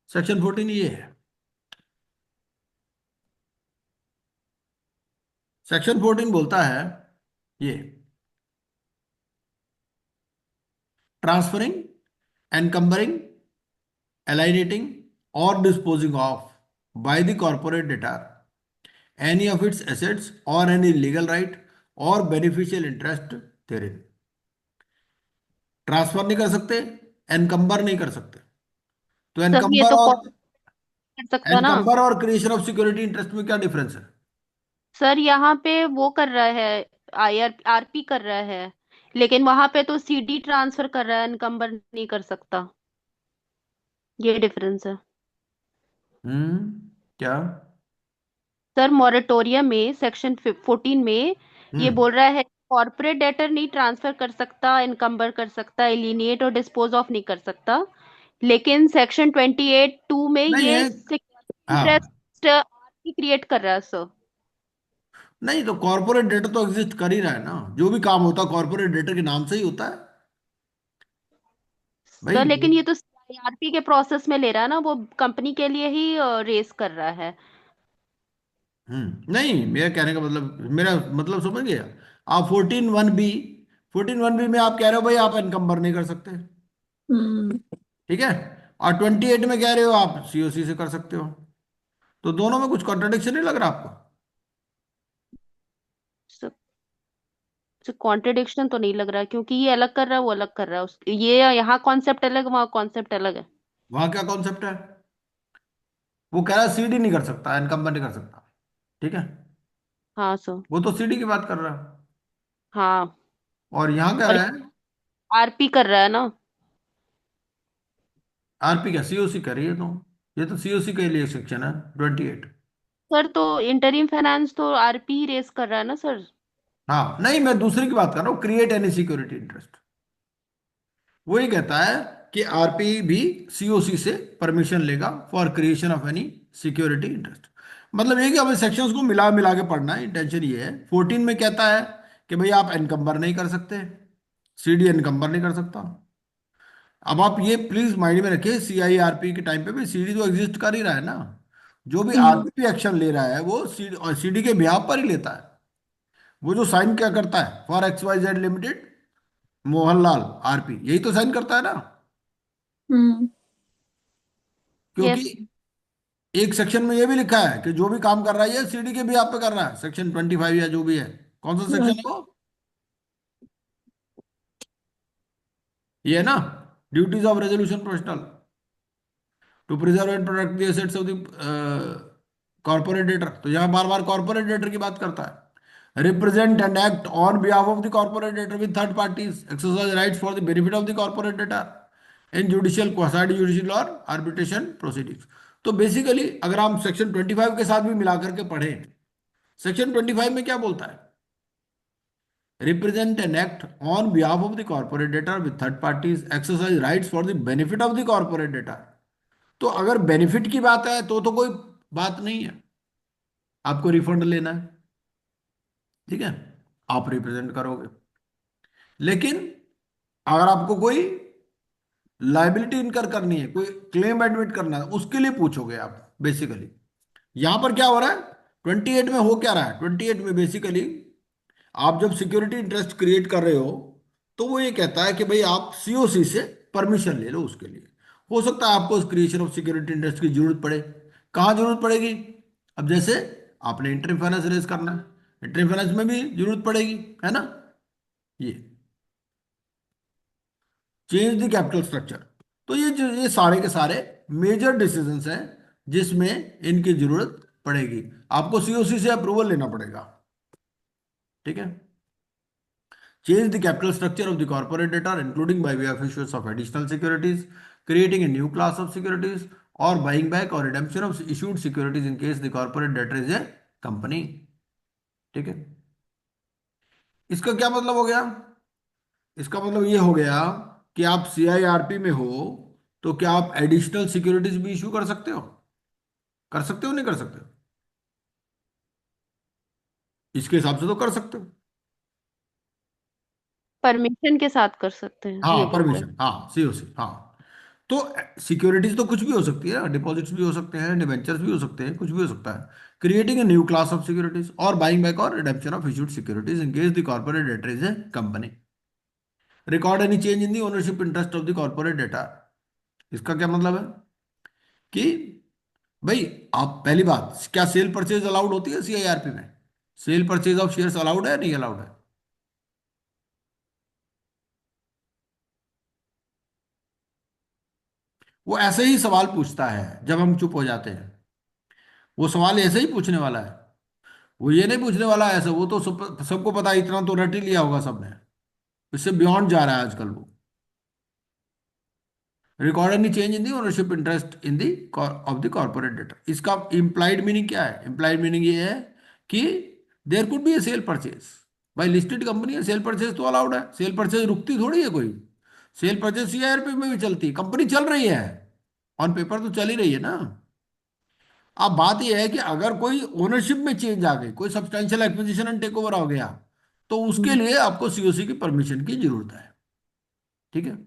सेक्शन 14 ये है, सेक्शन 14 बोलता है ये, transferring, एनकम्बरिंग, alienating or disposing of by the corporate debtor any of its assets or any legal right or beneficial interest therein। Transfer नहीं कर सकते, एनकम्बर नहीं कर सकते। तो सर ये एनकम्बर तो और कौन कर सकता ना। एनकम्बर और क्रिएशन ऑफ सिक्योरिटी इंटरेस्ट में क्या डिफरेंस है? सर यहाँ पे वो कर रहा है, आरपी कर रहा है, लेकिन वहां पे तो सीडी ट्रांसफर कर रहा है, एनकम्बर नहीं कर सकता। ये डिफरेंस है। क्या? सर मॉरेटोरियम में सेक्शन 14 में ये हम्म। बोल रहा है कॉर्पोरेट डेटर नहीं ट्रांसफर कर सकता, इनकम्बर कर सकता, एलिनिएट और डिस्पोज ऑफ नहीं कर सकता। लेकिन सेक्शन 28(2) में नहीं ये है। हाँ। इंटरेस्ट क्रिएट कर रहा है सर। नहीं तो कॉर्पोरेट डेटर तो एग्जिस्ट कर ही रहा है ना, जो भी काम होता है कॉर्पोरेट डेटर के नाम से ही होता है भाई। सर लेकिन ये तो आरपी के प्रोसेस में ले रहा है ना, वो कंपनी के लिए ही रेस कर रहा है। नहीं, मेरा कहने का मतलब, मेरा मतलब समझ गया आप। 14(1)(b), 14(1)(b) में आप कह रहे हो भाई आप एनकम्बर नहीं कर सकते, हम्म। ठीक है। और 28 में कह रहे हो आप सीओसी से कर सकते हो। तो दोनों में कुछ कॉन्ट्रडिक्शन नहीं लग रहा आपको? कॉन्ट्रडिक्शन तो नहीं लग रहा, क्योंकि ये अलग कर रहा है, वो अलग कर रहा है, ये यहाँ कॉन्सेप्ट अलग, वहाँ कॉन्सेप्ट अलग है। वहां क्या कॉन्सेप्ट है? वो कह रहा है सीडी नहीं कर सकता, एनकम्बर नहीं कर सकता, ठीक है। हाँ सर। वो तो सीडी की बात कर रहा है, हाँ। और यहाँ कह और रहा है आरपी कर रहा है ना। आरपी क्या सीओसी कर रही है, तो ये तो सीओसी के लिए सेक्शन है 28। सर तो इंटरिम फाइनेंस तो आरपी ही रेस कर रहा है ना सर। हाँ नहीं, मैं दूसरे की बात कर रहा हूँ, क्रिएट एनी सिक्योरिटी इंटरेस्ट। वही कहता है कि आरपी भी सीओसी से परमिशन लेगा for creation of any security interest. मतलब ये कि हमें सेक्शंस को मिला मिला के पढ़ना है, इंटेंशन ये है। 14 में कहता है कि भाई आप एनकम्बर नहीं कर सकते, सीडी एनकम्बर नहीं कर सकता। अब आप ये प्लीज माइंड में रखिए, सीआईआरपी के टाइम पे भी सीडी तो एग्जिस्ट कर ही रहा है ना। जो भी हम्म। आरपी एक्शन ले रहा है वो सीडी के बिहाफ पर ही लेता है। वो जो साइन क्या करता है, for X Y Z limited Mohanlal RP, यही तो साइन करता है ना। हम्म। क्योंकि यस। एक सेक्शन में ये भी लिखा है कि जो भी काम कर रहा है ये सीडी के भी आप पे कर रहा है, सेक्शन 25 या जो भी है। कौन सा सेक्शन है वो? ये है ना, duties of resolution professional to preserve and protect the assets of the corporate debtor. तो यहाँ बार बार कॉर्पोरेट डेटर की बात करता है। Represent and act on behalf of the corporate debtor with third parties, exercise rights for the benefit of the corporate debtor in judicial, quasi judicial और आर्बिट्रेशन प्रोसीडिंग्स। तो बेसिकली अगर हम सेक्शन 25 के साथ भी मिलाकर के पढ़ें, सेक्शन 25 में क्या बोलता है? Represent and act on behalf of the corporate debtor with third parties, exercise rights for the benefit of the corporate debtor. तो अगर बेनिफिट की बात है तो कोई बात नहीं है, आपको रिफंड लेना है, ठीक है, आप रिप्रेजेंट करोगे। लेकिन अगर आपको कोई लाइबिलिटी इनकर करनी है, कोई क्लेम एडमिट करना है, उसके लिए पूछोगे आप बेसिकली। यहां पर क्या हो रहा है, 28 में हो क्या रहा है, 28 में बेसिकली आप जब सिक्योरिटी इंटरेस्ट क्रिएट कर रहे हो तो वो ये कहता है कि भाई आप सीओसी से परमिशन ले लो उसके लिए। हो सकता है आपको क्रिएशन ऑफ सिक्योरिटी इंटरेस्ट की जरूरत पड़े। कहाँ जरूरत पड़ेगी, अब जैसे आपने इंटरिम फाइनेंस रेज करना है, इंटरिम फाइनेंस में भी जरूरत पड़ेगी, है ना। ये चेंज द कैपिटल स्ट्रक्चर। तो ये सारे के सारे मेजर डिसीजंस हैं जिसमें इनकी जरूरत पड़ेगी, आपको सीओसी से अप्रूवल लेना पड़ेगा, ठीक है। Change the capital structure of the corporate debtor, including by way of issuance of additional securities, creating a new class of securities, or buying back or redemption of issued securities in case the corporate debtor is a company, ठीक है। इसका क्या मतलब हो गया, इसका मतलब ये हो गया कि आप सीआईआरपी में हो तो क्या आप एडिशनल सिक्योरिटीज भी इशू कर सकते हो, कर सकते हो नहीं कर सकते हो, इसके हिसाब से तो कर सकते हो। परमिशन के साथ कर सकते हैं, हाँ ये बोल रहे हैं। परमिशन, हाँ सीओसी, हाँ। तो सिक्योरिटीज तो कुछ भी हो सकती है, डिपॉजिट्स भी हो सकते हैं, डिवेंचर्स भी हो सकते हैं, कुछ भी हो सकता है। Creating a new class of securities और बाइंग बैक और redemption of issued securities in case the corporate debtor is a company. Record any change in the ownership interest of the corporate data. इसका क्या मतलब है कि भाई आप पहली बात, क्या सेल परचेज अलाउड होती है सीआईआरपी में, cell purchase of shares allowed है नहीं अलाउड है। वो ऐसे ही सवाल पूछता है जब हम चुप हो जाते हैं, वो सवाल ऐसे ही पूछने वाला है, वो ये नहीं पूछने वाला है ऐसा, वो तो सबको पता है, इतना तो रट ही लिया होगा सबने, इससे बियॉन्ड जा रहा है आजकल वो। Record any change in the ownership interest in the of the corporate debtor. इसका इंप्लाइड मीनिंग क्या है, इंप्लाइड मीनिंग ये है कि there could be a sale purchase. भाई लिस्टेड कंपनी है, सेल परचेज तो अलाउड है, सेल परचेज रुकती थोड़ी है कोई, सेल परचेज सीआईआरपी में भी चलती है, कंपनी चल रही है, ऑन पेपर तो चल ही रही है ना। अब बात यह है कि अगर कोई ओनरशिप में चेंज आ गई, कोई substantial acquisition and take over हो गया, तो उसके लिए आपको सीओसी की परमिशन की जरूरत है, ठीक है।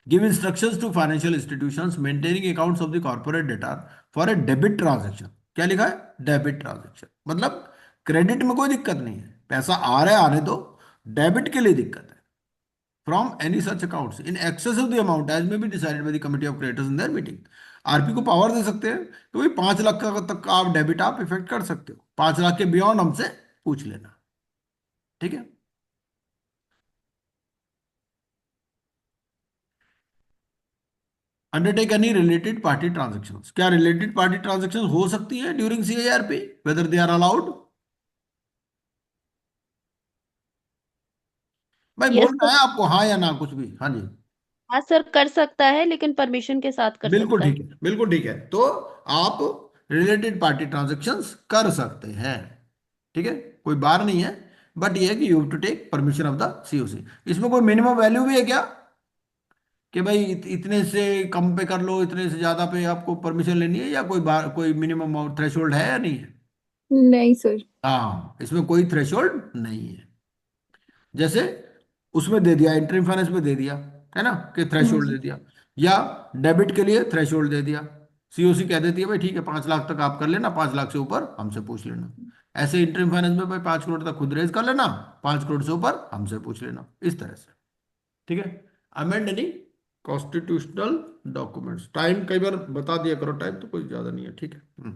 Give instructions to financial institutions maintaining accounts of the corporate debtor for a debit transaction. क्या लिखा है, डेबिट ट्रांजैक्शन, मतलब क्रेडिट में कोई दिक्कत नहीं है, पैसा आ रहा है आने दो, डेबिट के लिए दिक्कत है। From any such accounts in excess of the amount as may be decided by the committee of creditors in their meeting. RP को पावर दे सकते हैं कि भाई 5 लाख का तक का आप डेबिट आप इफेक्ट कर सकते हो, 5 लाख के बियॉन्ड हमसे पूछ लेना, ठीक है। Undertake any related party transactions. क्या रिलेटेड पार्टी ट्रांजेक्शन हो सकती है during CIRP, whether they are allowed. भाई यस बोलना सर। है आपको हाँ या ना, कुछ भी, हाँ जी। हाँ सर, कर सकता है, लेकिन परमिशन के साथ कर बिल्कुल सकता है। ठीक है, बिल्कुल ठीक है, तो आप रिलेटेड पार्टी ट्रांजेक्शंस कर सकते हैं, ठीक है, कोई बार नहीं है। बट ये है कि you have to take permission of the COC. इसमें कोई मिनिमम वैल्यू भी है क्या, कि भाई इतने से कम पे कर लो, इतने से ज्यादा पे आपको परमिशन लेनी है, या कोई बार कोई मिनिमम थ्रेशोल्ड है या नहीं है। नहीं सर। हाँ इसमें कोई थ्रेशोल्ड नहीं है। जैसे उसमें दे दिया, इंटरिम फाइनेंस में दे दिया, है ना, कि थ्रेशोल्ड दे दिया, या डेबिट के लिए थ्रेशोल्ड दे दिया, सीओसी कह देती है भाई ठीक है 5 लाख तक आप कर लेना, 5 लाख से ऊपर हमसे पूछ लेना। ऐसे इंटरिम फाइनेंस में भाई 5 करोड़ तक खुद रेज कर लेना, 5 करोड़ से ऊपर हमसे पूछ लेना, इस तरह से, ठीक है। Amend any constitutional documents. Time कई बार बता दिया करो, टाइम तो कोई ज्यादा नहीं है, ठीक है।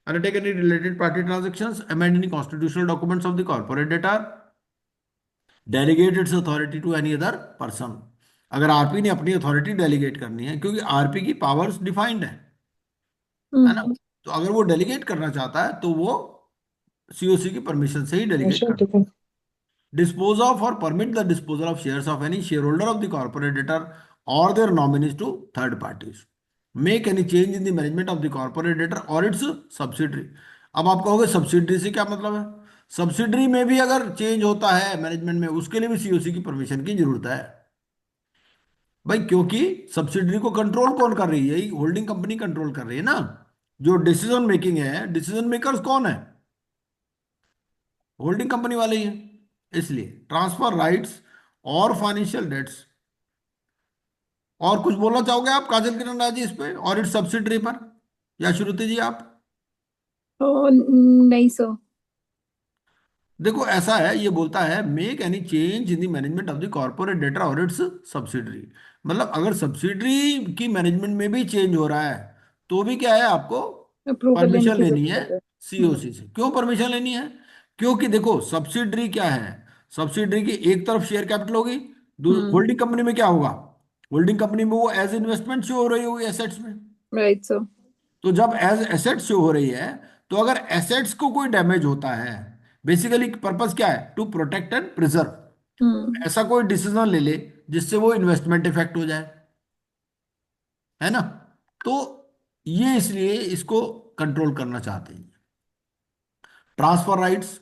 Undertake any related party transactions, amend any constitutional documents of the corporate debtor, delegate its authority to any other person. अगर आरपी ने अपनी अथॉरिटी डेलीगेट करनी है, क्योंकि आरपी की पावर्स डिफाइंड है ना, तो अगर वो डेलीगेट करना चाहता है तो वो सीओसी की परमिशन से ही डेलीगेट कर। Dispose of or permit the disposal of shares of any shareholder of the corporate debtor or their nominees to third parties. Make any change in the management of the corporate debtor or its subsidiary. अब आप कहोगे सब्सिडरी से क्या मतलब है, सब्सिडरी में भी अगर चेंज होता है मैनेजमेंट में, उसके लिए भी सीओसी की परमिशन की जरूरत है। भाई क्योंकि सब्सिडरी को कंट्रोल कौन कर रही है? होल्डिंग कंपनी कंट्रोल कर रही है ना। जो डिसीजन मेकिंग है, डिसीजन मेकर्स कौन है? होल्डिंग कंपनी वाले ही है। इसलिए transfer rights or financial debts. और कुछ बोलना चाहोगे आप काजल किरण राय जी इस पे और इट्स सब्सिडरी पर, या श्रुति जी आप? नहीं सर। देखो ऐसा है, ये बोलता है make any change in the management of the corporate data और इट्स सब्सिडरी। मतलब अगर सब्सिडरी की मैनेजमेंट में भी चेंज हो रहा है तो भी क्या है, आपको अप्रूवल लेने परमिशन की लेनी है जरूरत है। सीओसी से। क्यों परमिशन लेनी है? क्योंकि देखो सब्सिडरी क्या है, सब्सिडरी की एक तरफ शेयर कैपिटल होगी, हम्म। होल्डिंग कंपनी में क्या होगा? होल्डिंग कंपनी में वो एज इन्वेस्टमेंट शो हो रही होगी एसेट्स में। Right sir. तो जब एज एसेट्स शो हो रही है, तो अगर एसेट्स को कोई डैमेज होता है, बेसिकली पर्पस क्या है? To protect and hmm. Preserve. ऐसा कोई डिसीजन ले ले जिससे वो इन्वेस्टमेंट इफेक्ट हो जाए, है ना? तो ये इसलिए इसको कंट्रोल करना चाहते हैं। ट्रांसफर राइट्स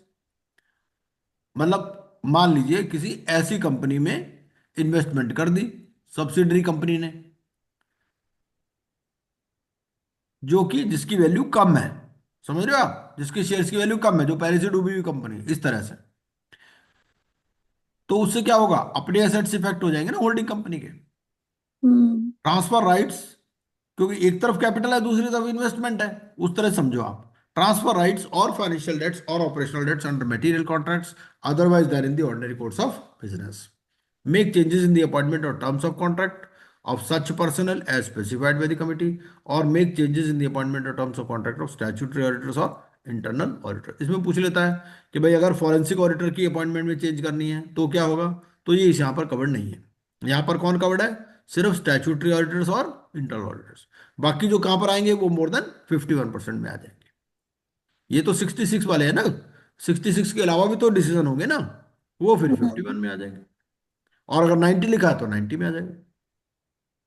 मतलब मान लीजिए किसी ऐसी कंपनी में इन्वेस्टमेंट कर दी सब्सिडरी कंपनी ने, जो कि जिसकी वैल्यू कम है, समझ रहे हो आप, जिसके शेयर्स की वैल्यू कम है, जो पहले से डूबी हुई कंपनी, इस तरह से। तो उससे क्या होगा? अपने एसेट्स इफेक्ट हो जाएंगे ना होल्डिंग कंपनी के। हम्म। ट्रांसफर राइट्स, क्योंकि एक तरफ कैपिटल है दूसरी तरफ इन्वेस्टमेंट है, उस तरह से समझो आप। Transfer rights or financial debts or operational debts under material contracts otherwise there in the ordinary course of business. Make changes in the appointment or terms of contract of such personnel as specified by the committee, or make changes in the appointment or terms of contract of statutory auditors or internal auditor. इसमें पूछ लेता है कि भाई अगर फॉरेंसिक ऑडिटर की अपॉइंटमेंट में चेंज करनी है तो क्या होगा? तो ये इस यहाँ पर कवर्ड नहीं है। यहाँ पर कौन कवर्ड है? सिर्फ स्टैट्यूटरी ऑडिटर्स और इंटरनल ऑडिटर्स। बाकी जो कहाँ पर आएंगे वो मोर देन 51% में आ जाएंगे। ये तो 66 वाले हैं ना, 66 के अलावा भी तो डिसीजन होंगे ना, वो फिर 51 में आ जाएंगे। और अगर 90 लिखा है तो 90 में आ जाएंगे।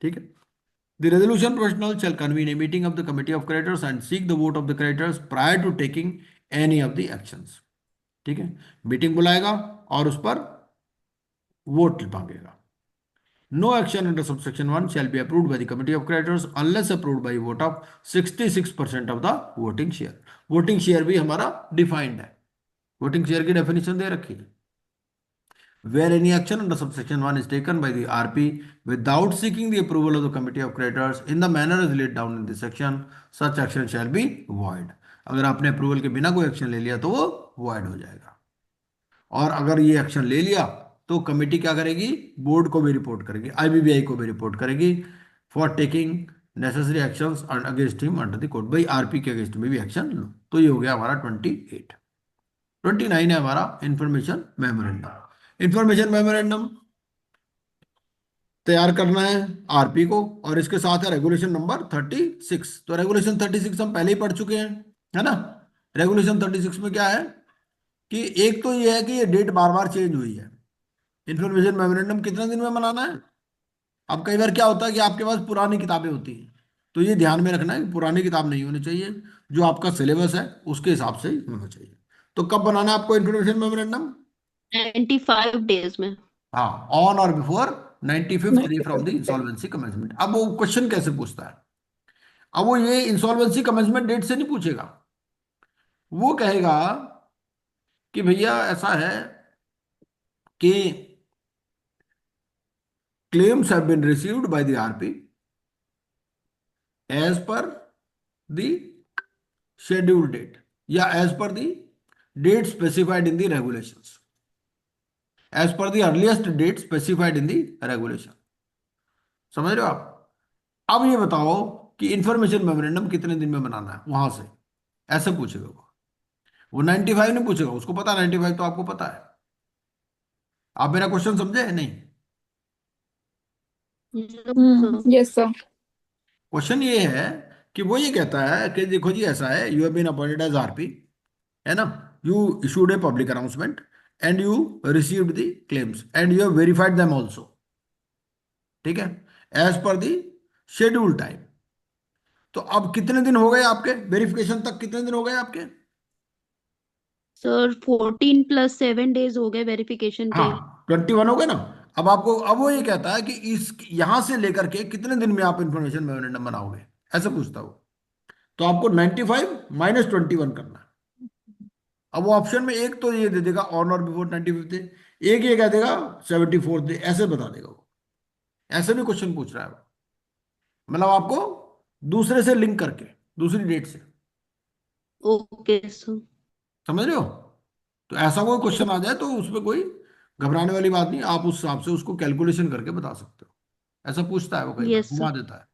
ठीक है। The resolution professional shall convene a meeting of the committee of creditors and seek the vote of the creditors prior to taking any of the actions। ठीक है, मीटिंग बुलाएगा और उस पर वोट मांगेगा। No action under subsection 1 shall be approved by the committee of creditors unless approved by vote of 66% of the voting share। Voting share भी हमारा डिफाइंड है, वोटिंग शेयर की डेफिनेशन दे रखी है। Where any action under subsection 1 is taken by the RP without seeking the approval of the committee of creditors in the manner as laid down in this section, such action shall be void। अगर आपने अप्रूवल के बिना कोई एक्शन ले लिया तो वो void हो जाएगा। और अगर ये एक्शन ले लिया तो कमेटी क्या करेगी? बोर्ड को भी रिपोर्ट करेगी, आईबीबीआई को भी रिपोर्ट करेगी for taking necessary actions against him under the code. भाई आरपी के अगेंस्ट में भी एक्शन लो। तो ये हो गया हमारा 28। 29 है हमारा इंफॉर्मेशन मेमोरेंडम। इंफॉर्मेशन मेमोरेंडम तैयार करना है आरपी को, और इसके साथ है रेगुलेशन नंबर 36। तो रेगुलेशन 36 हम पहले ही पढ़ चुके हैं, है ना? रेगुलेशन 36 में क्या है कि एक तो ये है कि ये डेट बार बार चेंज हुई है। इंफॉर्मेशन मेमोरेंडम कितने दिन में बनाना है? अब कई बार क्या होता है कि आपके पास पुरानी किताबें होती हैं, तो ये ध्यान में रखना है कि पुरानी किताब नहीं होनी चाहिए, जो आपका सिलेबस है उसके हिसाब से ही होना चाहिए। तो कब बनाना है आपको इंफॉर्मेशन मेमोरेंडम? 95 days में। हाँ, ऑन और before 95th day from the 95। Insolvency commencement. अब वो क्वेश्चन कैसे पूछता है? अब वो ये इंसॉल्वेंसी कमेंसमेंट डेट से नहीं पूछेगा, वो कहेगा कि भैया ऐसा है कि claims have been received by the RP as per the scheduled date, या as per the date specified in the regulations, as per the earliest date specified in the regulation। समझ रहे हो आप? अब ये बताओ कि इंफॉर्मेशन मेमोरेंडम कितने दिन में बनाना है, वहां से ऐसे पूछेगा वो 95 नहीं पूछेगा, उसको पता है 95 तो आपको पता है। आप मेरा क्वेश्चन समझे नहीं? Yes sir. क्वेश्चन ये है कि वो ये कहता है कि देखो जी ऐसा है, you have been appointed as RP, है ना? You issued a public announcement and you received the claims and you have verified them also. ठीक है, as per the schedule time. तो अब कितने दिन हो गए आपके वेरिफिकेशन तक? कितने दिन हो गए आपके? सर 14 + 7 days हो गए वेरिफिकेशन के। हाँ, 21 हो गए ना। अब वो ये कहता है कि इस यहां से लेकर के कितने दिन में आप इंफॉर्मेशन मेमोरेंडम बनाओगे, ऐसे पूछता हूँ। तो आपको 95 - 21 करना है। अब वो ऑप्शन में एक तो ये दे देगा ऑन और बिफोर 95th डे, एक ये कह देगा 74th डे, ऐसे बता देगा वो। ऐसे भी क्वेश्चन पूछ रहा है वो, मतलब आपको दूसरे से लिंक करके, दूसरी डेट से। Okay sir. समझ रहे हो? तो ऐसा कोई यस। क्वेश्चन आ जाए तो उसमें कोई घबराने वाली बात नहीं, आप उस हिसाब से उसको कैलकुलेशन करके बता सकते हो। ऐसा पूछता है वो, कई बार यस घुमा सर। देता है।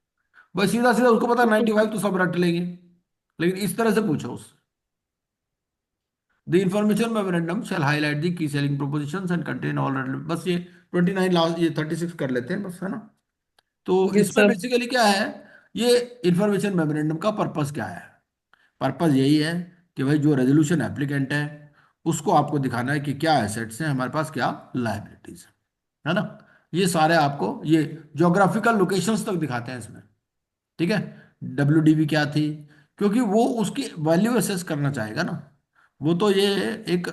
बस सीधा सीधा उसको पता ओके 95 सर। तो सब रट लेंगे, लेकिन इस तरह से पूछो उससे। The information memorandum shall highlight the key selling propositions and contain all, बस ये 29 लास्ट, ये 36 कर लेते हैं बस, है ना। तो यस इसमें सर। बेसिकली क्या है, ये इंफॉर्मेशन मेमोरेंडम का पर्पस क्या है? पर्पस यही है कि भाई जो रेजोल्यूशन एप्लीकेंट है उसको आपको दिखाना है कि क्या एसेट्स हैं हमारे पास, क्या लायबिलिटीज है ना। ये सारे आपको ये ज्योग्राफिकल लोकेशंस तक दिखाते हैं इसमें, ठीक है। WDV क्या थी, क्योंकि वो उसकी वैल्यू असेस करना चाहेगा ना। वो तो ये एक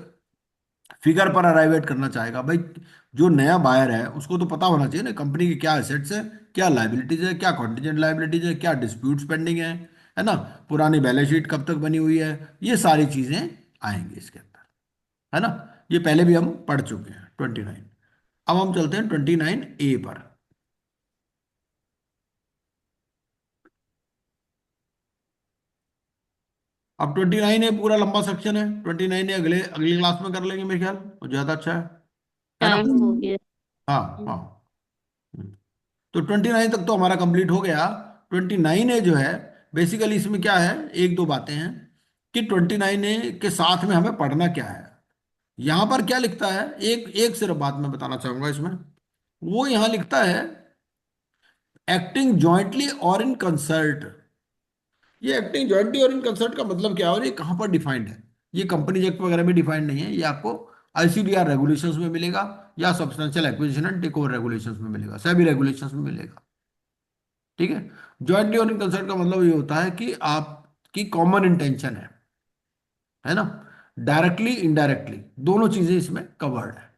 फिगर पर अराइवेट करना चाहेगा भाई। जो नया बायर है उसको तो पता होना चाहिए ना कंपनी की क्या एसेट्स है, क्या लाइबिलिटीज है, क्या कॉन्टिजेंट लाइबिलिटीज है, क्या डिस्प्यूट्स पेंडिंग है ना। पुरानी बैलेंस शीट कब तक बनी हुई है, ये सारी चीजें आएंगी इसके अंदर, है ना। ये पहले भी हम पढ़ चुके हैं 29। अब हम चलते हैं 29A पर। अब 29 है पूरा लंबा सेक्शन है, 29 है अगले अगली क्लास में कर लेंगे मेरे ख्याल, और ज्यादा अच्छा है ना। टाइम हो गया। हाँ हाँ। हम्म। तो 29 तक तो हमारा कंप्लीट हो गया। 29 ए जो है, बेसिकली इसमें क्या है, एक दो बातें हैं कि 29 ए के साथ में हमें पढ़ना क्या है। यहां पर क्या लिखता है, एक एक सिर्फ बात मैं बताना चाहूंगा इसमें। वो यहां लिखता है एक्टिंग जॉइंटली और इन कंसर्ट। ये एक्टिंग जॉइंटली और इन कंसर्ट का मतलब क्या है और ये कहां पर डिफाइंड है? ये कंपनी एक्ट वगैरह में डिफाइंड नहीं है, ये आपको ICDR रेगुलेशंस में मिलेगा, या substantial acquisition and take over regulations में मिलेगा, सभी रेगुलेशंस में मिलेगा, ठीक है। जॉइंटली और इन कंसर्ट का मतलब ये होता है कि आपकी कॉमन इंटेंशन है ना। डायरेक्टली इनडायरेक्टली दोनों चीजें इसमें कवर्ड है।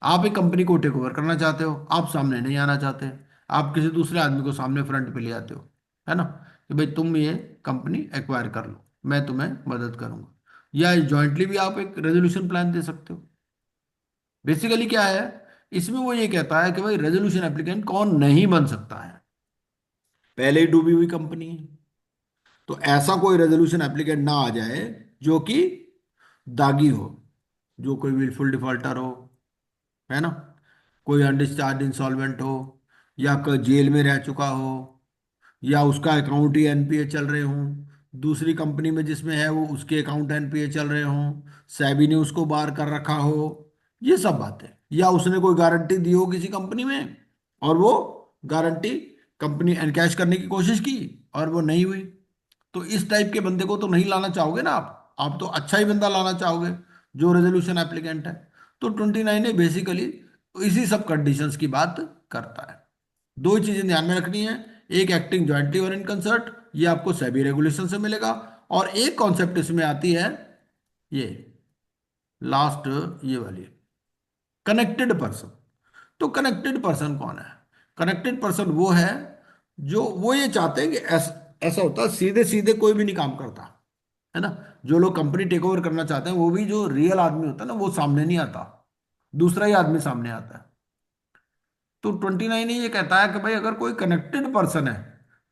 आप एक कंपनी को टेक ओवर करना चाहते हो, आप सामने नहीं आना चाहते, आप किसी दूसरे आदमी को सामने फ्रंट पे ले आते हो, है ना, कि भाई तुम ये कंपनी एक्वायर कर लो, मैं तुम्हें मदद करूंगा। या जॉइंटली भी आप एक रेजोल्यूशन प्लान दे सकते हो। बेसिकली क्या है, इसमें वो ये कहता है कि भाई रेजोल्यूशन एप्लीकेंट कौन नहीं बन सकता है, पहले ही डूबी हुई कंपनी है। तो ऐसा कोई रेजोल्यूशन एप्लीकेंट ना आ जाए जो कि दागी हो, जो कोई विलफुल डिफॉल्टर हो, है ना, कोई अनडिस्चार्ज इंसॉल्वेंट हो, या कोई जेल में रह चुका हो, या उसका अकाउंट ही NPA चल रहे हों, दूसरी कंपनी में जिसमें है वो उसके अकाउंट NPA चल रहे हों, सेबी ने उसको बार कर रखा हो, ये सब बातें, या उसने कोई गारंटी दी हो किसी कंपनी में और वो गारंटी कंपनी एनकैश करने की कोशिश की और वो नहीं हुई। तो इस टाइप के बंदे को तो नहीं लाना चाहोगे ना आप तो अच्छा ही बंदा लाना चाहोगे जो रेजोल्यूशन एप्लीकेंट है। तो 29 है बेसिकली इसी सब कंडीशंस की बात करता है। दो ही चीजें ध्यान में रखनी है, एक एक्टिंग जॉइंटली और इन कंसर्ट, ये आपको सेबी रेगुलेशन से मिलेगा, और एक कॉन्सेप्ट इसमें आती है, ये लास्ट, ये वाली कनेक्टेड पर्सन। तो कनेक्टेड पर्सन कौन है? कनेक्टेड पर्सन वो है जो वो ये चाहते हैं कि ऐसा होता है सीधे सीधे कोई भी नहीं काम करता, है ना। जो लोग कंपनी टेक ओवर करना चाहते हैं वो भी जो रियल आदमी होता है ना वो सामने नहीं आता, दूसरा ही आदमी सामने आता है। तो 29 ये कहता है कि भाई अगर कोई कनेक्टेड पर्सन है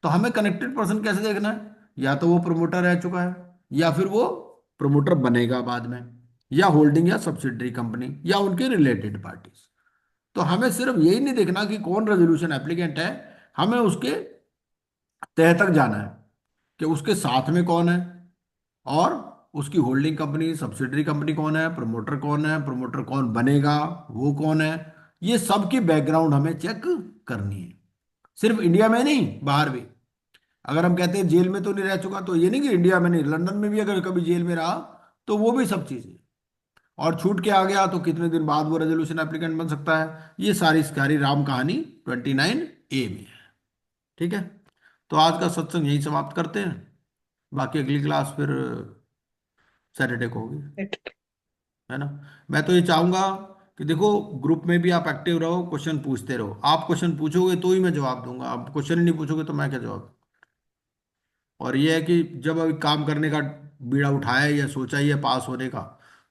तो हमें कनेक्टेड पर्सन कैसे देखना है, या तो वो प्रमोटर रह चुका है, या फिर वो प्रमोटर बनेगा बाद में, या होल्डिंग या सब्सिडरी कंपनी, या उनके रिलेटेड पार्टीज। तो हमें सिर्फ यही नहीं देखना कि कौन रेजोल्यूशन एप्लीकेंट है, हमें उसके तह तक जाना है कि उसके साथ में कौन है, और उसकी होल्डिंग कंपनी सब्सिडरी कंपनी कौन है, प्रमोटर कौन है, प्रमोटर कौन बनेगा, वो कौन है। ये सब की बैकग्राउंड हमें चेक करनी है, सिर्फ इंडिया में नहीं बाहर भी। अगर हम कहते हैं जेल में तो नहीं रह चुका, तो ये नहीं कि इंडिया में नहीं, लंदन में भी अगर कभी जेल में रहा तो वो भी सब चीजें, और छूट के आ गया तो कितने दिन बाद वो रेजोल्यूशन एप्लीकेंट बन सकता है। ये सारी राम कहानी 29A में है, ठीक है। तो आज का सत्संग यही समाप्त करते हैं, बाकी अगली क्लास फिर सैटरडे को होगी, है ना। मैं तो ये चाहूंगा कि देखो ग्रुप में भी आप एक्टिव रहो, क्वेश्चन पूछते रहो। आप क्वेश्चन पूछोगे तो ही मैं जवाब दूंगा, आप क्वेश्चन ही नहीं पूछोगे तो मैं क्या जवाब। और ये है कि जब अभी काम करने का बीड़ा उठाया है या सोचा ही है पास होने का,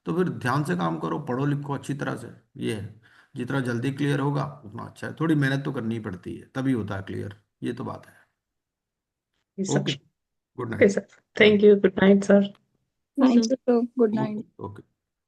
तो फिर ध्यान से काम करो, पढ़ो लिखो अच्छी तरह से। ये है, जितना जल्दी क्लियर होगा उतना अच्छा है। थोड़ी मेहनत तो करनी पड़ती है, तभी होता है क्लियर, ये तो बात है। Sir. Okay, good okay night. Sir, thank you, good night sir. Thank you, good night. Okay okay.